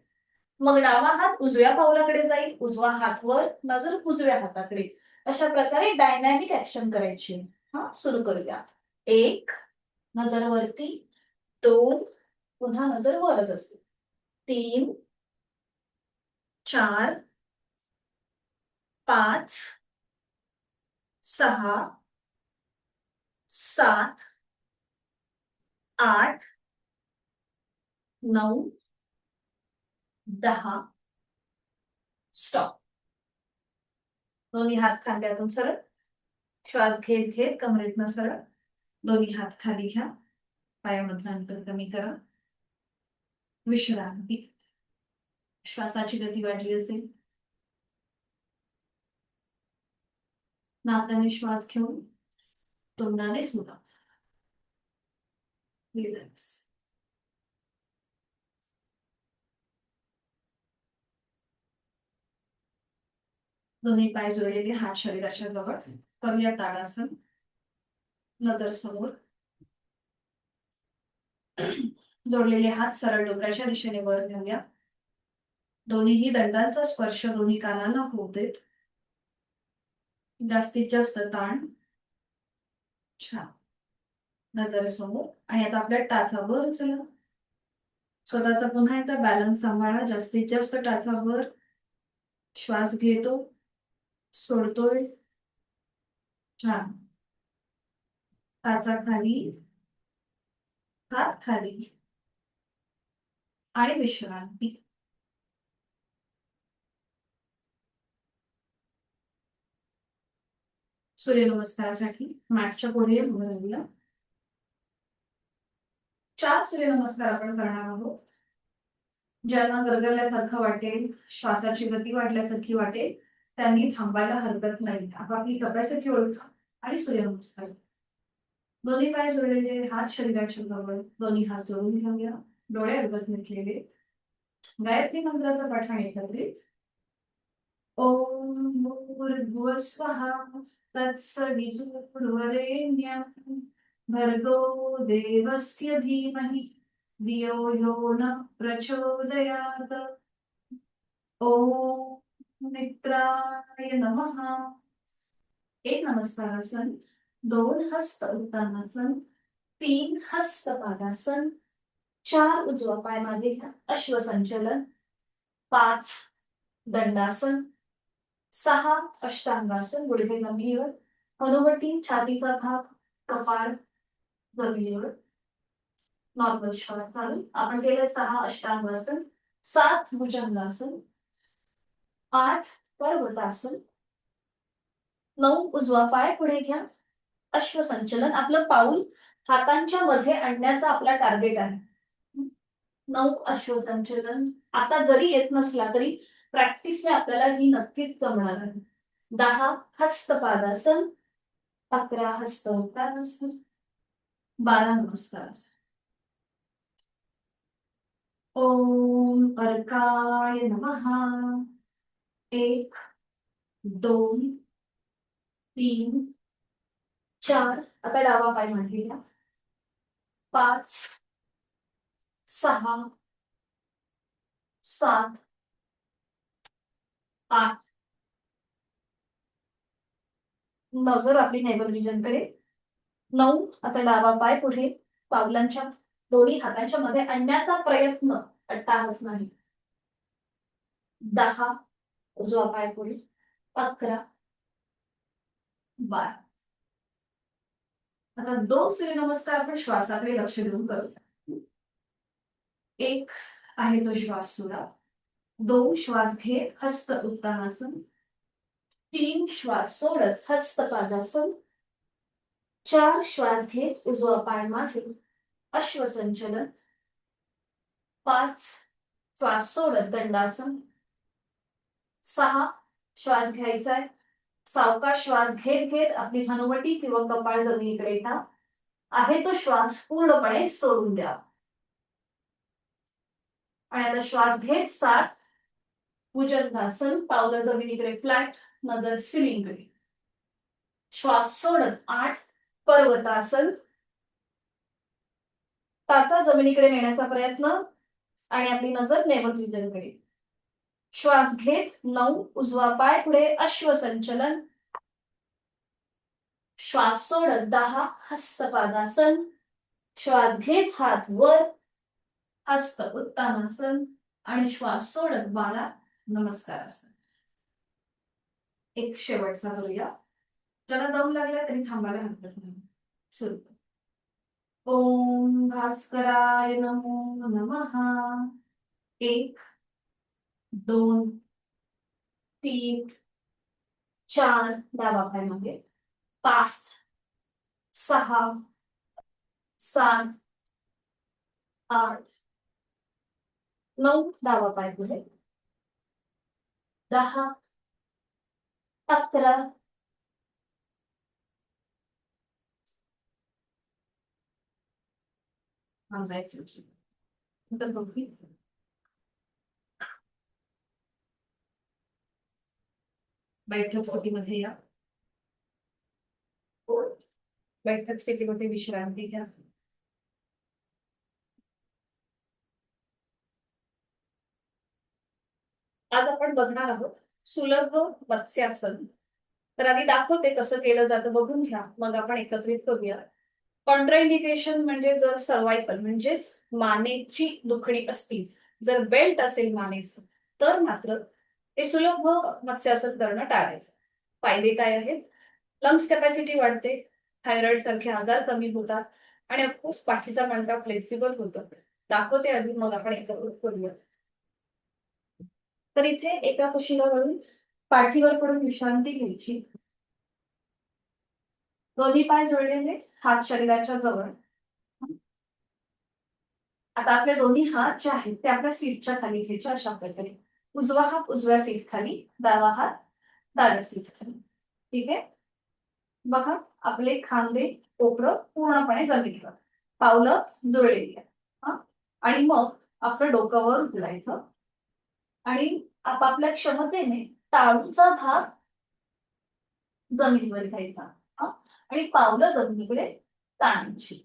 मग डावा हात उजव्या पावलाकडे जाईल. उजवा हात वर, नजर उजव्या हाताकडे. अशा प्रकारे डायनॅमिक ऍक्शन करायची. हा सुरू करूया. 1 नजर वरती, 2 पुन्हा नजर वरच असते, 3 4 5 6 7 8 9 10 स्टॉप. दोन्ही हात खांद्यातून सरळ. श्वास घेत घेत कमरेतनं सरळ. दोन्ही हात खाली घ्या. पायामधलं अंतर कमी करा. विश्रांती. श्वासाची गती वाढली असेल. नाकाने श्वास घेऊन तोंडाने सोडा. रिलॅक्स. दोन्ही पाय जोडलेले, हात शरीराच्या जवळ. करूया ताडासन. नजर समोर. जोडलेले हात सरळ डोक्याच्या दिशेने वर घेऊया. दोन्हीही दंडांचा स्पर्श दोन्ही कानांना होऊ देत. जास्तीत जास्त ताण. छान. नजर समोर आणि आता आपल्या टाचा वर उचला. स्वतःचा पुन्हा एकदा बॅलन्स सांभाळा. जास्तीत जास्त टाचा वर. श्वास घेतो, सोडतोय. छान. टाचा खाली, हात खाली आणि विश्रांती. सूर्यनमस्कारासाठी मॅटच्या पुढे उभं राहूया. 4 सूर्यनमस्कार आपण करणार आहोत. ज्यांना गरगरल्यासारखं वाटेल, श्वासाची गती वाढल्यासारखी वाटेल त्यांनी थांबायला हरकत नाही. आपापली कपॅसिटी ओळखा आणि सूर्यनमस्कार. दोन्ही पाय जोडलेले, हात शरीराच्या जवळ. दोन्ही हात जोडून घेऊया. डोळे अर्धत मिटलेले. गायत्री मंत्राचा पठण एकत्रित. ओम भूर्भुवः स्वः तत्सवितुर्वरेण्यं भर्गो देवस्य धीमहि धियो यो न प्रचोदयात्. ओम मित्राय नमः. एक नमस्कारासन, 2 हस्त उत्तानासन, 3 हस्त पादासन, 4 उजवा पाय मागे घ्या अश्वसंचलन, 5 दंडासन, 6 अष्टांगासन गुडघे जमिनीवर, हनुवटी छातीचा भाग कपाळ जमिनीवर, नॉर्मल श्वास चालू. आपण केलं 6 अष्टांगासन, 7 भुजंगासन, 8 पर्वतासन, 9 उजवा पाय पुढे घ्या अश्वसंचलन. आपलं पाऊल हातांच्या मध्ये आणण्याचा आपला टार्गेट आहे. 9 अश्वसंचलन. आता जरी येत नसला तरी प्रॅक्टिसने आपल्याला ही नक्कीच जमणार आहे. 10 हस्तपादासन, 11 हस्त उत्तानासन, 12 नमस्कारासन. ओम अर्काय नमः. 1 2 3 4. आता डावा पाय मागे घ्या. 5 6 7 8. नजर आपली नेबल रिजनकडे. 9. आता डावा पाय पुढे पावलांच्या दोन्ही हातांच्या मध्ये आणण्याचा प्रयत्न, अट्टाहास नाही. 10 उजवा पाय पुढे, 11 12. आता 2 सूर्यनमस्कार आपण श्वासाकडे लक्ष देऊन करू. 1 आहे तो श्वास सोडा, 2 श्वास घे हस्त उत्तानासन, 3 श्वास सोडत हस्त पादासन, 4 श्वास घेत उजवा पाय मागे अश्वसंचलन, 5 श्वास सोडत दंडासन, 6 श्वास घ्यायचाय. सावकाश श्वास घेत घेत आपली हनुवटी किंवा कपाळ जमिनीकडे घ्या. आहे तो श्वास पूर्णपणे सोडून द्या. आणि आता श्वास घेत 7 भुजंगासन, पावलं जमिनीकडे फ्लॅट, नजर सिलिंगकडे. श्वास सोडत 8 पर्वतासन, टाचा जमिनीकडे नेण्याचा प्रयत्न आणि आपली नजर नेवल रिजनकडे. श्वास घेत 9 उजवा पाय पुढे अश्वसंचलन, श्वास सोडत 10 हस्तपादासन, श्वास घेत हात वर हस्त उत्तानासन आणि श्वास सोडत 12 नमस्कारासन. एक शेवटचा करूया. ज्याला दम लागला तरी थांबायला हरकत नाही. सुरू. ओम भास्कराय नमो नमः. 1 2 3 4 डावा पाय मागे, 5 6 7 8 9 डावा पाय पुढे, 10 11 बैठक स्थितीमध्ये या. बैठक स्थितीमध्ये विश्रांती घ्या. आज आपण बघणार आहोत सुलभ मत्स्यासन. तर आधी दाखवते कसं केलं जातं, बघून घ्या, मग आपण एकत्रित करूया. कॉन्ट्राइंडिकेशन म्हणजे जर सर्वायकल म्हणजेच मानेची दुखणी असतील, जर बेल्ट असेल मानेचं, तर मात्र ते सुलभ मत्स्यासन करणं टाळायचं. फायदे काय आहेत? लंग्स कॅपॅसिटी वाढते, थायरॉइड सारखे आजार कमी होतात आणि ऑफकोर्स पाठीचा मणका फ्लेक्सिबल होतो. दाखवते आधी, मग आपण एकत्रित करूया. तर इथे एका कुशीला वळून पाठीवर पडून विश्रांती घ्यायची. दोन्ही पाय जोडलेले, हात शरीराच्या जवळ. आता आपले दोन्ही हात जे आहेत ते आपल्या सीटच्या खाली घ्यायचे अशा प्रकारे. उजवा हात उजव्या सीट खाली, डावा हात डाव्या सीट खाली. ठीक आहे. बघा, आपले खांदे कोपरं पूर्णपणे जमिनीवर, पावलं जुळलेली आहेत. आणि मग आपलं डोकं वर उचलायचं आणि आपापल्या क्षमतेने टाळूचा भाग जमिनीवर घ्यायचा आणि पावलं जमिनीकडे ताणायची.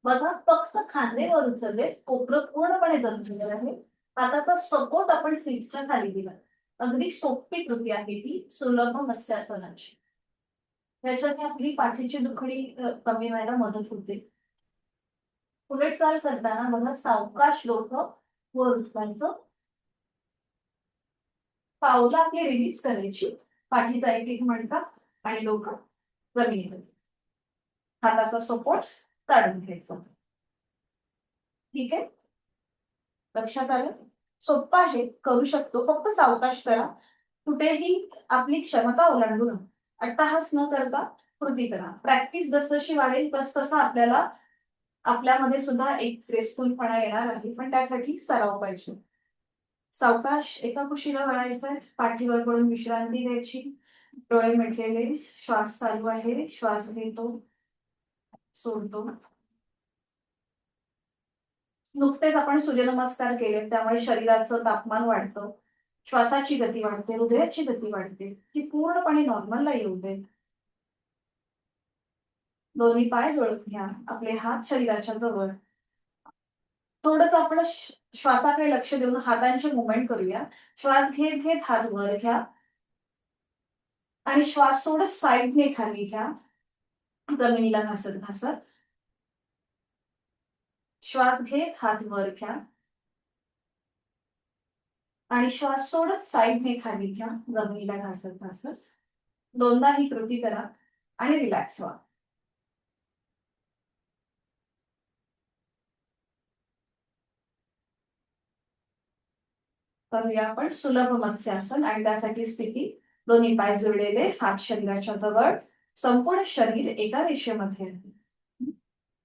बघा, फक्त खांदे वर उचलले, कोपरं पूर्णपणे जमिनीवर आहे हाताचा सपोर्ट आपण सीटच्या खाली दिला. अगदी सोपी कृती आहे ही सुलभ मत्स्यासनाची. त्याच्याने आपली पाठीची दुखणी कमी व्हायला मदत होते. उलट चाल करताना बघा सावकाश डोकं वर उचलायचं, पावलं आपली रिलीज करायची, पाठीचा एक एक मणका आणि डोकं जमिनीवर, हाताचा सपोर्ट काढून घ्यायचा. ठीक आहे, लक्षात आलं? सोपं आहे, करू शकतो, फक्त सावकाश करा. कुठेही आपली क्षमता ओलांडू नका. अट्टहास न करता कृती करा. प्रॅक्टिस जसजशी वाढेल तसतसा आपल्याला आपल्यामध्ये सुद्धा एक ग्रेसफुलपणा येणार आहे, पण त्यासाठी सराव पाहिजे. सावकाश एका कुशीला वळायचंय, पाठीवर पडून विश्रांती घ्यायची, डोळे मिटलेले, श्वास चालू आहे, श्वास घेतो, सोडतो. नुकतेच आपण सूर्यनमस्कार केले, त्यामुळे शरीराचं तापमान वाढतं, श्वासाची गती वाढते, हृदयाची गती वाढते, ती पूर्णपणे नॉर्मलला येऊ दे. दोन्ही पाय जोडून घ्या, आपले हात शरीराच्या जवळ. थोडस आपण श्वासाकडे लक्ष देऊन हातांची मुवमेंट करूया. श्वास घेत घेत हात वर घ्या आणि श्वास सोडत साईडने खाली घ्या, जमिनीला घासत घासत. श्वास घेत हात वर घ्या आणि श्वास सोडत साईडने खाली घ्या, जमिनीला घासत घासत. दोनदा ही कृती करा आणि रिलॅक्स व्हा. करूया आपण सुलभ मत्स्यासन आणि त्यासाठी स्थिती दोन्ही पाय जोडलेले, हात शरीराच्या जवळ, संपूर्ण शरीर एका रेषेमध्ये.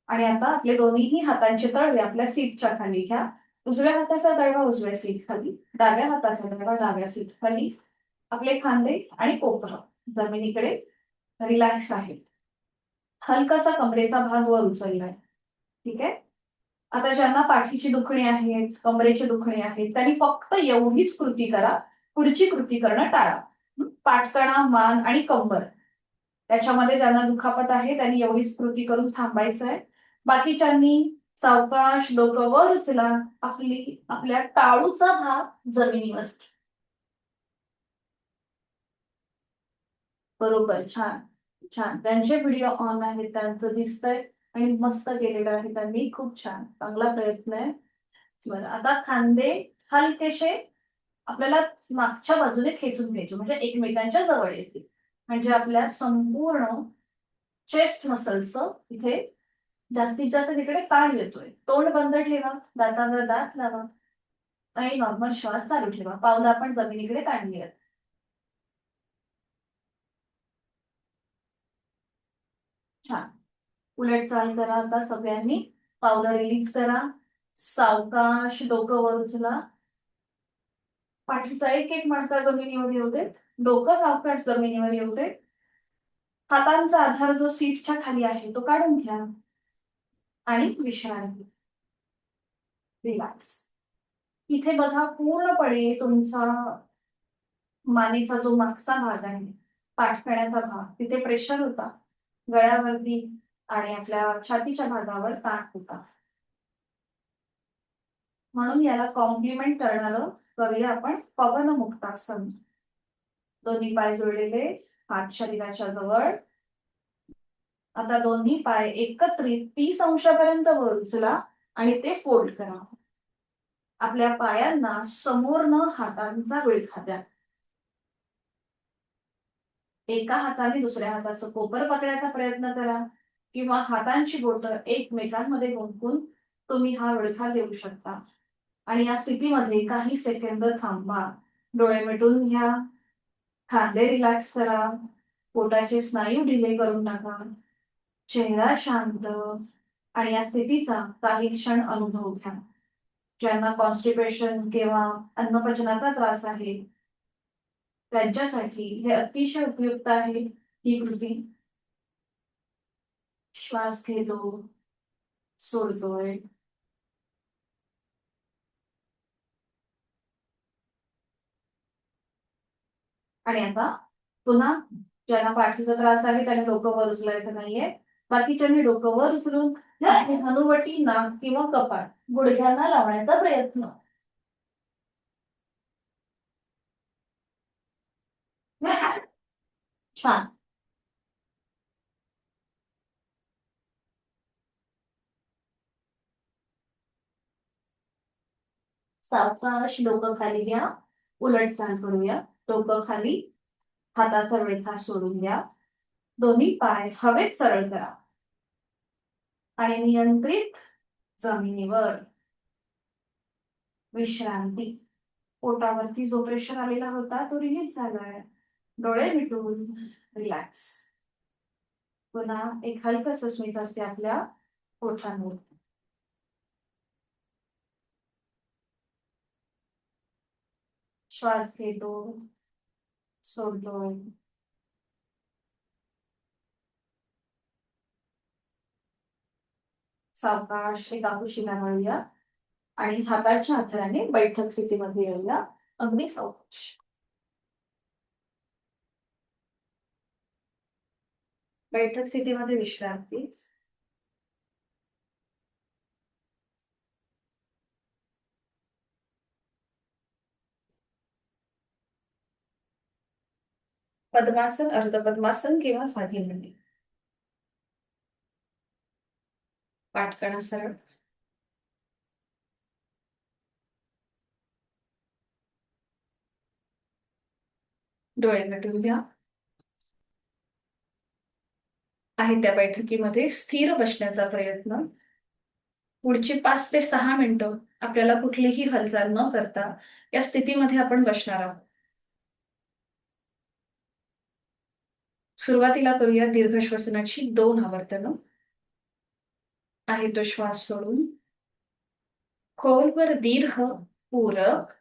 आणि आता आपले दोन्हीही हातांचे तळवे आपल्या सीटच्या खाली घ्या. उजव्या हाताचा तळवा उजव्या सीट खाली, डाव्या हाताचा तळवा डाव्या सीट खाली. आपले खांदे आणि कोपरं जमिनीकडे रिलॅक्स आहे. हलकासा कमरेचा भाग वर उचललाय. ठीक आहे, आता ज्यांना पाठीची दुखणी आहे, कमरेची दुखणी आहे, त्यांनी फक्त एवढीच कृती करा, पुढची कृती करणं टाळा. पाठकणा, मान आणि कंबर त्याच्यामध्ये ज्यांना दुखापत आहे त्यांनी एवढीच कृती करून थांबायचं आहे. बाकीच्यांनी सावकाश डोकं वर उचला, आपल्या टाळूचा भाग जमिनीवर. बरोबर, छान छान. त्यांचे व्हिडिओ ऑन आहेत, त्यांचं दिसतंय आणि मस्त केलेलं आहे त्यांनी, खूप छान, चांगला प्रयत्न आहे. बरं, आता खांदे हलकेशे आपल्याला मागच्या बाजूने खेचून घ्यायचे, म्हणजे एकमेकांच्या जवळ येतील, म्हणजे आपल्या संपूर्ण चेस्ट मसल्स इथे जास्तीत जास्त तिकडे ताण येतोय. तोंड बंद ठेवा, दातावर दात लावा आणि नॉर्मल श्वास चालू ठेवा. पावलं आपण जमिनीकडे ताणली आहेत. छान. उलट चाल करा आता सगळ्यांनी, पावलं रिलीज करा, सावकाश डोकं वर उचला, पाठीचा एक एक मणका जमिनीवर येऊ दे, डोकं सावकाश जमिनीवर येऊ दे. हातांचा आधार जो सीटच्या खाली आहे तो काढून घ्या आणि विश्रांती, रिलॅक्स. इथे बघा पूर्णपणे तुमचा मानेचा जो मागचा भाग आहे, पाठकण्याचा भाग, तिथे प्रेशर होता, गळ्यावरती आणि आपल्या छातीच्या भागावर ताण होता. म्हणून याला कॉम्प्लिमेंट करणारं करूया आपण पवन मुक्तासन. दोन्ही पाय जोडलेले, हात शरीराच्या जवळ. आता दोन्ही पाय एकत्रित 30 अंशापर्यंत वर उचला आणि ते फोल्ड करा. आपल्या पायांना समोर न हातांचा गुळखा द्या. एका हाताने दुसऱ्या हाताचं कोपर पकडायचा प्रयत्न करा किंवा हातांची बोटं एकमेकांमध्ये गुंफून तुम्ही हा विळखा देऊ शकता. आणि या स्थितीमध्ये काही सेकंद थांबा, डोळे मिटून घ्या, खांदे रिलॅक्स करा, पोटाचे स्नायू ढिले करून टाका, चेहरा शांत आणि या स्थितीचा काही क्षण अनुभव घ्या. ज्यांना कॉन्स्टिपेशन किंवा अन्नपचनाचा त्रास आहे त्यांच्यासाठी हे अतिशय उपयुक्त आहे ही कृती. श्वास घेतो, सोडतोय. आणि आता पुन्हा ज्यांना पाठीचा त्रास आहे त्यांनी डोकं वर उचलायचं नाहीये. बाकीच्यांनी डोकं वर उचलून हनुवटी, नाक किंवा कपाळ गुडघ्यांना लावण्याचा प्रयत्न. छान. सावकाश डोकं खाली घ्या. उलट stand करूया. डोकं खाली, हाताचा विळखा सोडून द्या. दोन्ही पाय हवेत सरळ करा आणि नियंत्रित जमिनीवर विश्रांती. पोटावरती जो प्रेशर आलेला होता तो रिलीज झालाय. डोळे मिटून रिलॅक्स. पुन्हा एक हलकस स्मित असते आपल्या ओठांवर. श्वास घेतो, सोडतोय. सावकाश एका कुशीला वळूया आणि हाताच्या आधाराने बैठक स्थितीमध्ये येऊया. अगदी सावकाश. बैठक स्थितीमध्ये विश्रांती. पद्मासन, अर्ध पद्मासन किंवा साधी मांडी. पाठ सरळ. डोळे मिटून घ्या. आहे त्या बैठकीमध्ये स्थिर बसण्याचा प्रयत्न. पुढची 5 ते 6 मिनिटं आपल्याला कुठलीही हालचाल न करता या स्थितीमध्ये आपण बसणार आहोत. सुरुवातीला करूया दीर्घ श्वसनाची 2 आवर्तनं. आहे तो श्वास सोडून खोलवर दीर्घ पूरक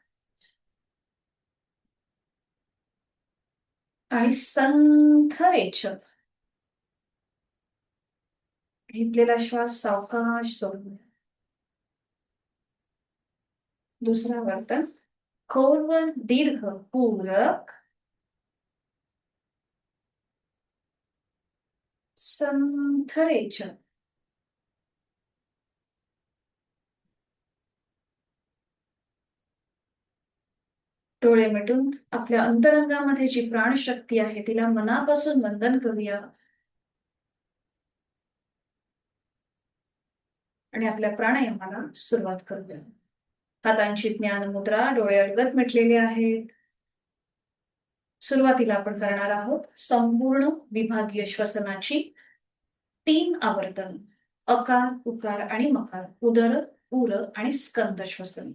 आणि संथ रेचक. घेतलेला श्वास सावकाश सोडून. दुसरा वर्तन खोलवर दीर्घ पूरक संथ रेचक. डोळे मिटून आपल्या अंतरंगामध्ये जी प्राणशक्ती आहे तिला मनापासून वंदन करूया आणि आपल्या प्राणायामाला सुरुवात करूया. हातांची ज्ञान मुद्रा, डोळे अलगद मिटलेले आहेत. सुरुवातीला आपण करणार आहोत संपूर्ण विभागीय श्वसनाची 3 आवर्तन. अकार, उकार आणि मकार. उदर, उर आणि स्कंद श्वसन.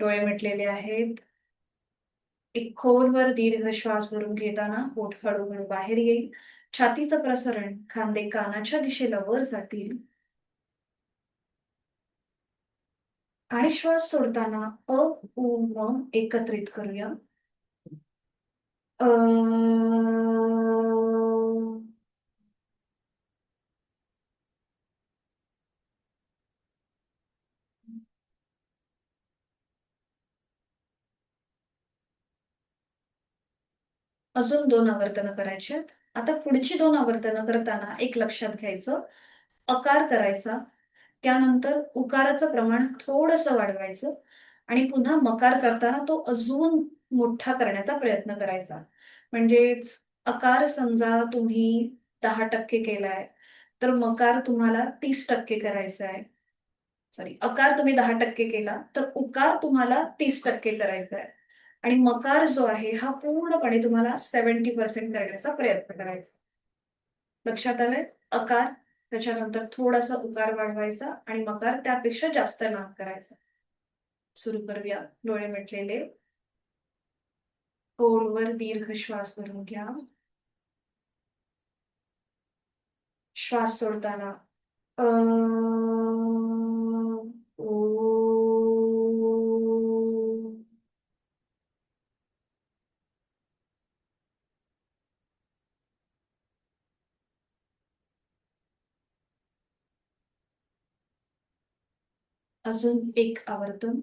डोळे मिटलेले आहेत. एक खोलवर दीर्घ श्वास भरून घेताना पोट हळूहळू बाहेर येईल. छातीचं प्रसरण, खांदे कानाच्या दिशेला वर जातील आणि श्वास सोडताना अ, उ, म एकत्रित करूया. अ, अजून 2 आवर्तनं करायची आहेत. आता पुढची 2 आवर्तनं करताना एक लक्षात घ्यायचं, अकार करायचा, त्यानंतर उकाराचं प्रमाण थोडंसं वाढवायचं आणि पुन्हा मकार करताना तो अजून मोठा करण्याचा प्रयत्न करायचा. म्हणजेच अकार समजा तुम्ही 10% केलाय, तर मकार तुम्हाला 30% करायचा आहे. सॉरी, अकार तुम्ही 10% केला, तर उकार तुम्हाला 30% करायचा आहे. आणि मकार जो आहे हा पूर्णपणे तुम्हाला 70% करण्याचा प्रयत्न करायचा. लक्षात आलंय? अकार, त्याच्यानंतर थोडासा उकार वाढवायचा आणि मकार त्यापेक्षा जास्त लांब करायचा. सुरू करूया. डोळे मिटलेले. खोलवर दीर्घ श्वास भरून घ्या. श्वास सोडताना अ, ओ, अजून एक आवर्तन.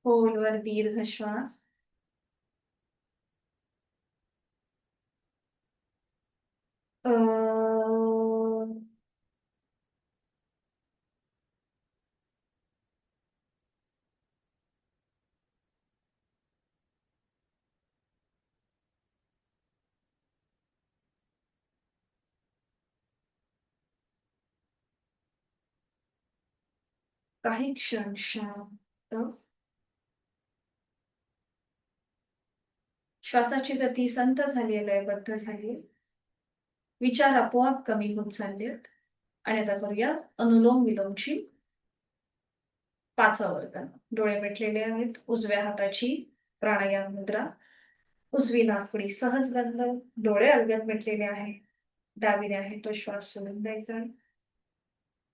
खोलवर दीर्घ श्वास. अ, काही क्षण शांत. श्वासाची गती संत झाली आहे, लयबद्ध झाली आहे. विचार आपोआप कमी होत चाललेत. आणि आता करूया अनुलोम विलोमची 5 आवर्तन. डोळे मिटलेले आहेत. उजव्या हाताची प्राणायाम मुद्रा. उजवी नाकपुडी सहज बंद. डोळे अलगद मिटलेले आहेत. डावीने आहे तो श्वास सोडून द्यायचा.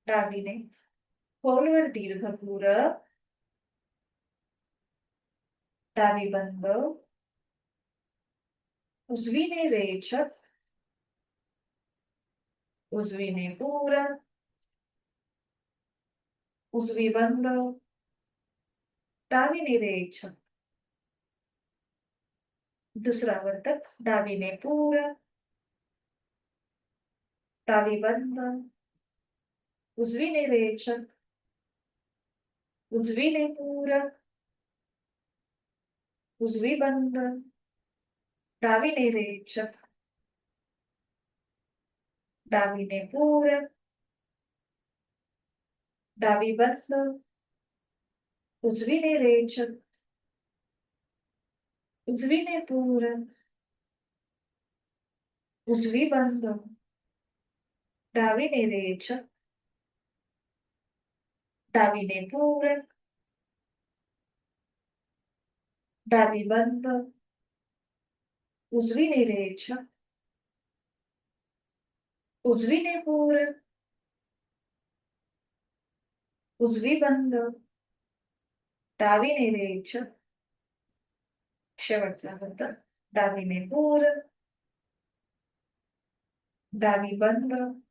डावीने खोलवर दीर्घ पूरक. डावी बंद. उजवीने रेचक. उजवीने पूरक. उजवी बंद. डावीने रेचक. दुसरा वर्तक. डावीने पूरक. डावी बंद. उजवीने रेचक. उजवीने पूरक. उजवी बंद. डावीने रेचक. डावीने पूरक. डावी बंद. उजवीने रेचक. उजवीने पूरक. उजवी बंद. डावीने रेचक. डावीने पूरक. डावी बंद. उजवीने रेचक. उजवीने पूरक. उजवी बंद. डावीने रेचक. शेवटचा वर्तक. डावीने पूरक. डावी बंद.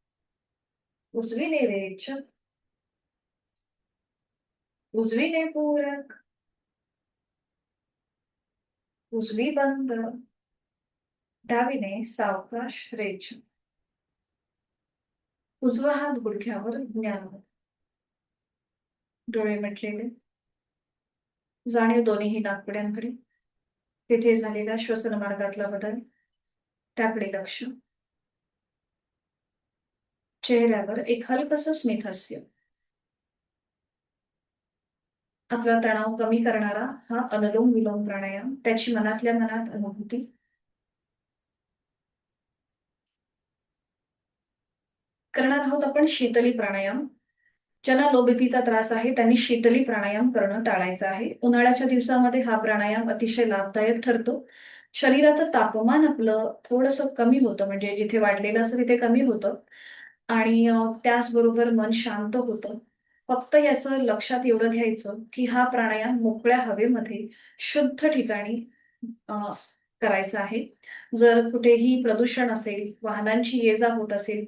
उजवीने रेचक. उजवीने पूरक. उजवी बंद. डावीने सावकाश रेचक. उजवा हात गुडघ्यावर न्यावा. डोळे मिटलेले. जाणीव दोन्ही नाकपुड्यांकडे. तिथे झालेला श्वसन मार्गातला बदल, त्याकडे लक्ष. चेहऱ्यावर एक हलकस स्मित हास्य. आपला तणाव कमी करणारा हा अनुलोम विलोम प्राणायाम, त्याची मनातल्या मनात अनुभूती. करणार आहोत आपण शीतली प्राणायाम. ज्यांना लो बीपीचा त्रास आहे त्यांनी शीतली प्राणायाम करणं टाळायचं आहे. उन्हाळ्याच्या दिवसामध्ये हा प्राणायाम अतिशय लाभदायक ठरतो. शरीराचं तापमान आपलं थोडंसं कमी होतं, म्हणजे जिथे वाढलेलं असतं तिथे कमी होतं. आणि त्याचबरोबर मन शांत होतं. फक्त याचं लक्षात एवढं घ्यायचं की हा प्राणायाम मोकळ्या हवेमध्ये शुद्ध ठिकाणी अ, करायचा आहे. जर कुठेही प्रदूषण असेल, वाहनांची ये-जा होत असेल,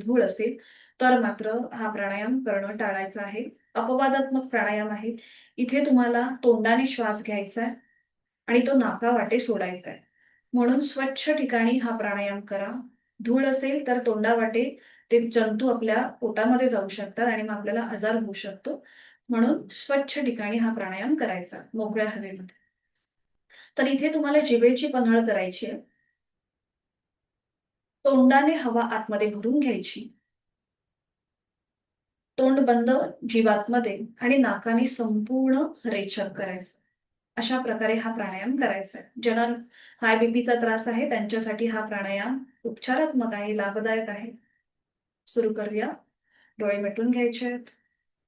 धूळ असेल, तर मात्र हा प्राणायाम करणं टाळायचं आहे. अपवादात्मक प्राणायाम आहे. इथे तुम्हाला तोंडाने श्वास घ्यायचा आहे आणि तो नाकावाटे सोडायचा आहे. म्हणून स्वच्छ ठिकाणी हा प्राणायाम करा. धूळ असेल तर तोंडावाटे ते जंतू आपल्या पोटामध्ये जाऊ शकतात आणि मग आपल्याला आजार होऊ शकतो. म्हणून स्वच्छ ठिकाणी हा प्राणायाम करायचा, मोकळ्या हवेमध्ये. तर इथे तुम्हाला जिभेची पन्हळ करायची आहे. तोंडाने हवा आतमध्ये भरून घ्यायची. तोंड बंद, जीभ आतमध्ये आणि नाकाने संपूर्ण रेचक करायचं. अशा प्रकारे हा प्राणायाम करायचा आहे. ज्यांना हाय बीपीचा त्रास आहे त्यांच्यासाठी हा प्राणायाम उपचारात्मक आहे, लाभदायक आहे. सुरू करूया. डोळे मिटून घ्यायचे आहेत.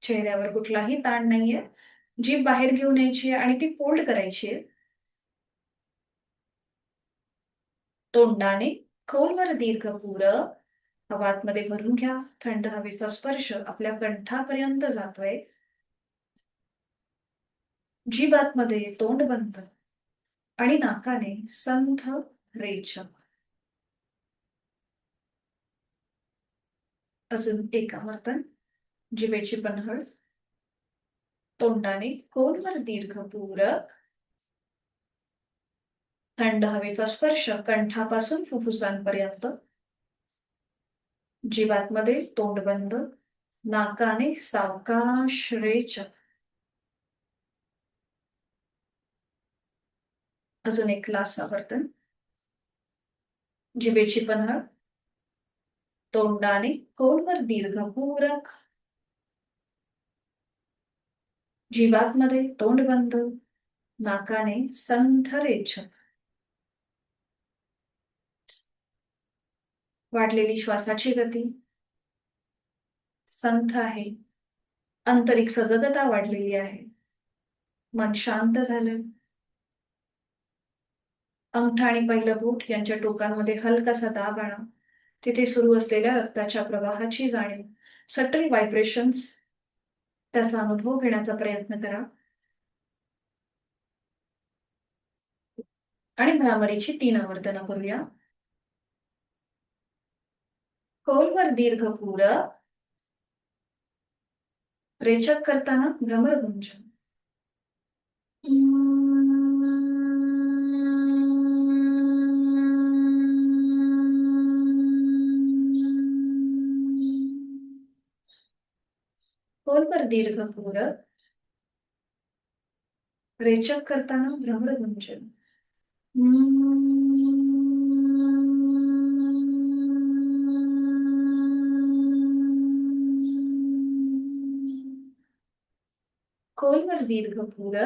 चेहऱ्यावर कुठलाही ताण नाहीये. जीभ बाहेर घेऊन यायची आहे आणि ती फोल्ड करायची आहे. तोंडाने खोलवर दीर्घ पूरक हवा आतमध्ये भरून घ्या. थंड हवेचा स्पर्श आपल्या कंठापर्यंत जातोय. जीभ आतमध्ये, तोंड बंद आणि नाकाने संथ रेचक. अजून एक आवर्तन. जिभेची पन्हळ. तोंडाने खोलवर दीर्घ पूरक. थंड हवेचा स्पर्श कंठापासून फुफ्फुसांपर्यंत. जीभ आतमध्ये, तोंड बंद. नाकाने सावकाश रेचक. अजून एक लास्ट आवर्तन. जिभेची पन्हळ. तोंडाने खोलवर दीर्घ पूरक. जीवात्मध्ये तोंड बंद, नाकाने संथ रेचक. वाढलेली श्वासाची गती संथ आहे. आंतरिक सजगता वाढलेली आहे. मन शांत झालं. अंगठा आणि पहिलं बोट यांच्या टोकांमध्ये हलकासा दाब आणा. तिथे सुरू असलेल्या रक्ताच्या प्रवाहाची जाणीव, सटल व्हायब्रेशन्स, त्याचा अनुभव घेण्याचा प्रयत्न करा. आणि भ्रामरीची 3 आवर्तनं करूया. खोलवर दीर्घ पूर, रेचक करताना भ्रमरगुंजन. खोलवर दीर्घ पूर, रेचक करताना भ्रमरगुंजन. खोलवर दीर्घ पूर,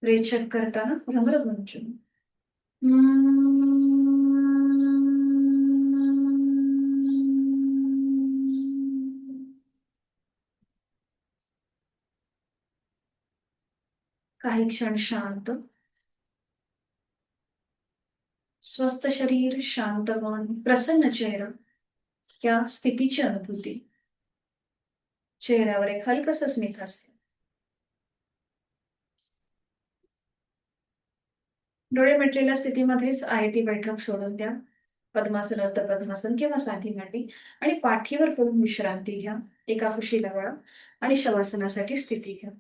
रेचक करताना भ्रमरगुंजन. काही क्षण शांत, स्वस्थ शरीर, शांत मन, प्रसन्न चेहरा, या स्थितीची अनुभूती. चेहऱ्यावर एक हलकसं स्मित असते. डोळे मिटलेल्या स्थितीमध्येच आहे ती बैठक सोडून द्या. पद्मासन, अर्ध पद्मासन किंवा साधी मांडी आणि पाठीवर पडून विश्रांती घ्या. एका कुशीला वळा आणि शवासनासाठी स्थिती घ्या.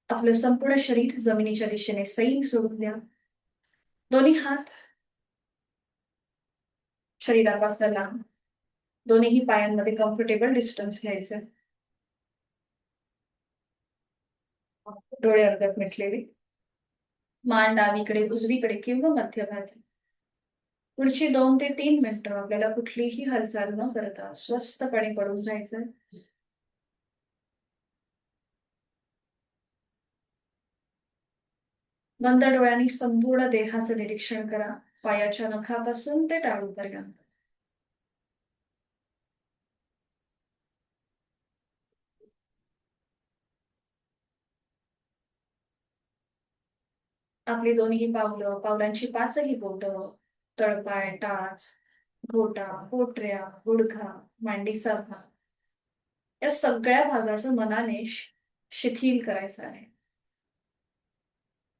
आपलं संपूर्ण शरीर जमिनीच्या दिशेने सैल सोडून द्या. दोन्ही हात शरीरापासून लांब, दोन्ही पायांमध्ये कम्फर्टेबल डिस्टन्स घ्यायचे. डोळे अर्धत मिटलेले, मान डावीकडे, उजवीकडे किंवा मध्यभागी. पुढची 2 ते 3 मिनिटं आपल्याला कुठलीही हालचाल न करता स्वस्थपणे पडून राहायचं. बंद डोळ्यांनी संपूर्ण देहाचं निरीक्षण करा, पायाच्या नखापासून ते टाळूपर्यंत. आपली दोन्ही पावलं, पावलांची 5ही बोटं, तळपाय, टाच, घोटा, पोटऱ्या, गुडघा, मांडीचा भाग, या सगळ्या भागाचं मनाने शिथिल करायचं आहे.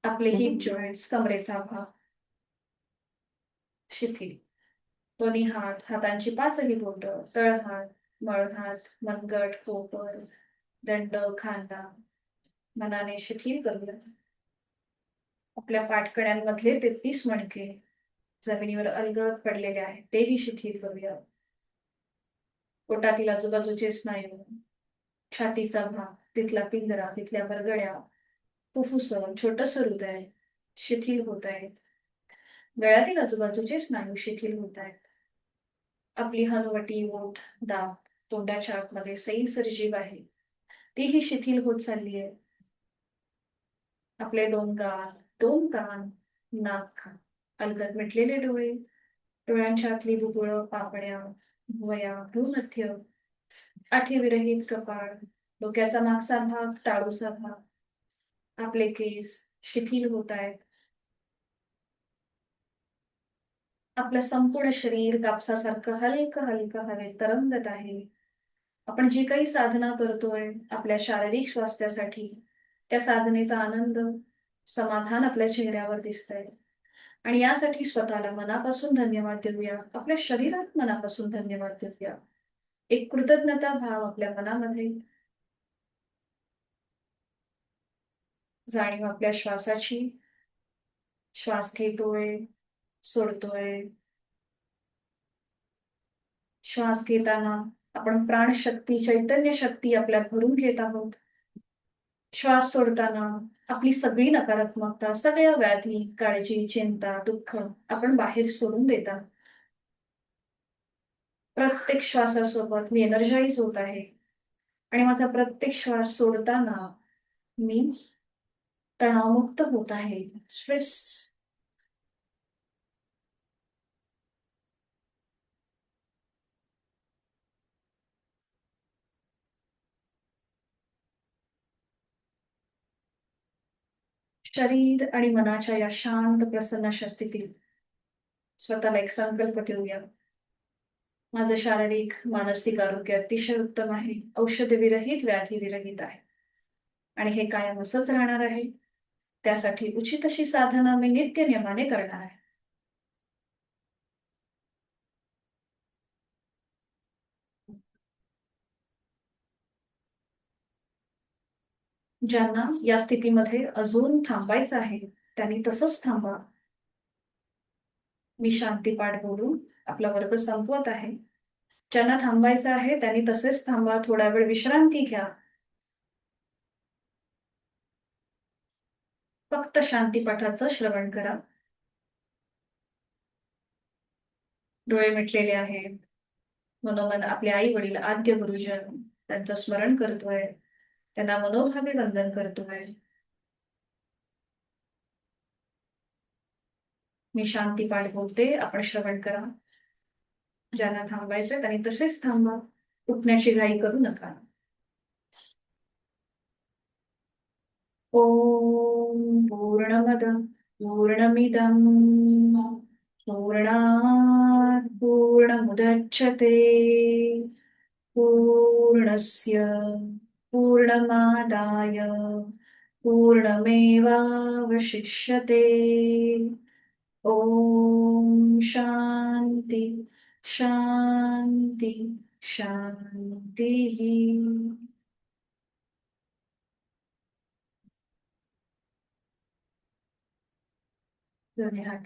आपले हिप जॉईंट्स, कमरेचा भाग शिथिल. दोन्ही हात, हातांची 5ही बोटं, तळहात, मळहात, मनगट, कोपर, दंड, खांदा मनाने शिथिल करूया. आपल्या पाठकड्यांमधले 33 मणके जमिनीवर अलगद पडलेले आहेत, तेही शिथिल करूया. पोटातील आजूबाजूचे स्नायू, छातीचा भाग, तिथला पिंगरा, तिथल्या बरगड्या, फुफ्फुस, छोटस हृदय शिथिल होत आहेत. गळ्यातील आजूबाजूचे स्नायू शिथिल होत आहेत. आपली हनुवटी, ओठ, दात, तोंडाच्या आतमध्ये सैलसर जीभ आहे, तीही शिथिल होत चालली आहे. आपले 2 गाल, 2 कान, नाक, अलगद मिटलेले डोळे, डोळ्यांच्या आतली बुबुळं, पापण्या, भुवया, भ्रूमध्य, आठीविरहित कपाळ, डोक्याचा मागचा भाग, टाळूचा भाग. आपले केस शिथिल होत आहेत. आपलं संपूर्ण शरीर कापसासारखं हलकं हलकं हवेत तरंगत आहे. आपण जी काही साधना करतोय आपल्या शारीरिक स्वास्थ्यासाठी, त्या साधनेचा आनंद, समाधान आपल्या चेहऱ्यावर दिसतंय. आणि यासाठी स्वतःला मनापासून धन्यवाद देऊया. आपल्या शरीरात मनापासून धन्यवाद देऊया. एक कृतज्ञता भाव आपल्या मनामध्ये. जाणीव आपल्या श्वासाची. श्वास घेतोय, सोडतोय. श्वास घेताना आपण प्राणशक्ती, चैतन्य शक्ती आपल्यात भरून घेत आहोत. श्वास सोडताना आपली सगळी नकारात्मकता, सगळ्या व्याधी, काळजी, चिंता, दुःख आपण बाहेर सोडून देता. प्रत्येक श्वासासोबत मी एनर्जाईज होत आहे आणि माझा प्रत्येक श्वास सोडताना मी तणावमुक्त होत आहे. स्ट्रेस. शरीर आणि मनाच्या या शांत प्रसन्न अशा स्थितीत स्वतःला एक संकल्प ठेवूया. माझं शारीरिक मानसिक आरोग्य अतिशय उत्तम आहे. औषध विरहित, व्याधी विरहित आहे आणि हे कायम असंच राहणार आहे. त्यासाठी उचित अशी साधना मी नित्य नियमाने करणार आहे. ज्यांना या स्थितीमध्ये अजून थांबायचं आहे त्यांनी तसंच थांबा. मी शांतीपाठ बोलून आपला वर्ग संपवत आहे. ज्यांना थांबायचं आहे त्यांनी तसेच थांबा. थोडा वेळ विश्रांती घ्या. फक्त शांतीपाठाचं श्रवण करा. डोळे मिटलेले आहेत. मनोमन आपले आई वडील आद्य गुरुजन त्यांचं स्मरण करतोय. त्यांना मनोभावे वंदन करतोय. मी शांतीपाठ बोलते, आपण श्रवण करा. ज्यांना थांबायचं त्यांनी तसेच थांबा. उठण्याची घाई करू नका. ओम पूर्णमद पूर्णमिदं पूर्णात् पूर्णमुदच्यते पूर्णस्य पूर्णमादाय पूर्णमेवावशिष्यते. ओम शांती शांती शांती. दोन्ही हात.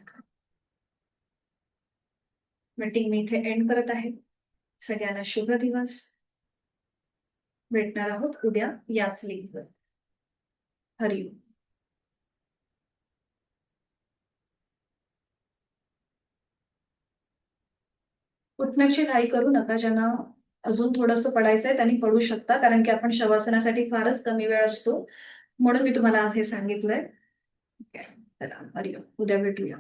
मीटिंग मी इथे एंड करत आहे. सगळ्यांना शुभ दिवस. भेटणार आहोत उद्या याच लिंकवर. हरिओम. उठण्याची घाई करू नका. ज्यांना अजून थोडंसं पडायचंय त्यांनी पडू शकता, कारण की आपण शवासनासाठी फारच कमी वेळ असतो. म्हणून मी तुम्हाला आज हे सांगितलंय. ठीक आहे. चला, हरिओम. उद्या भेटूया.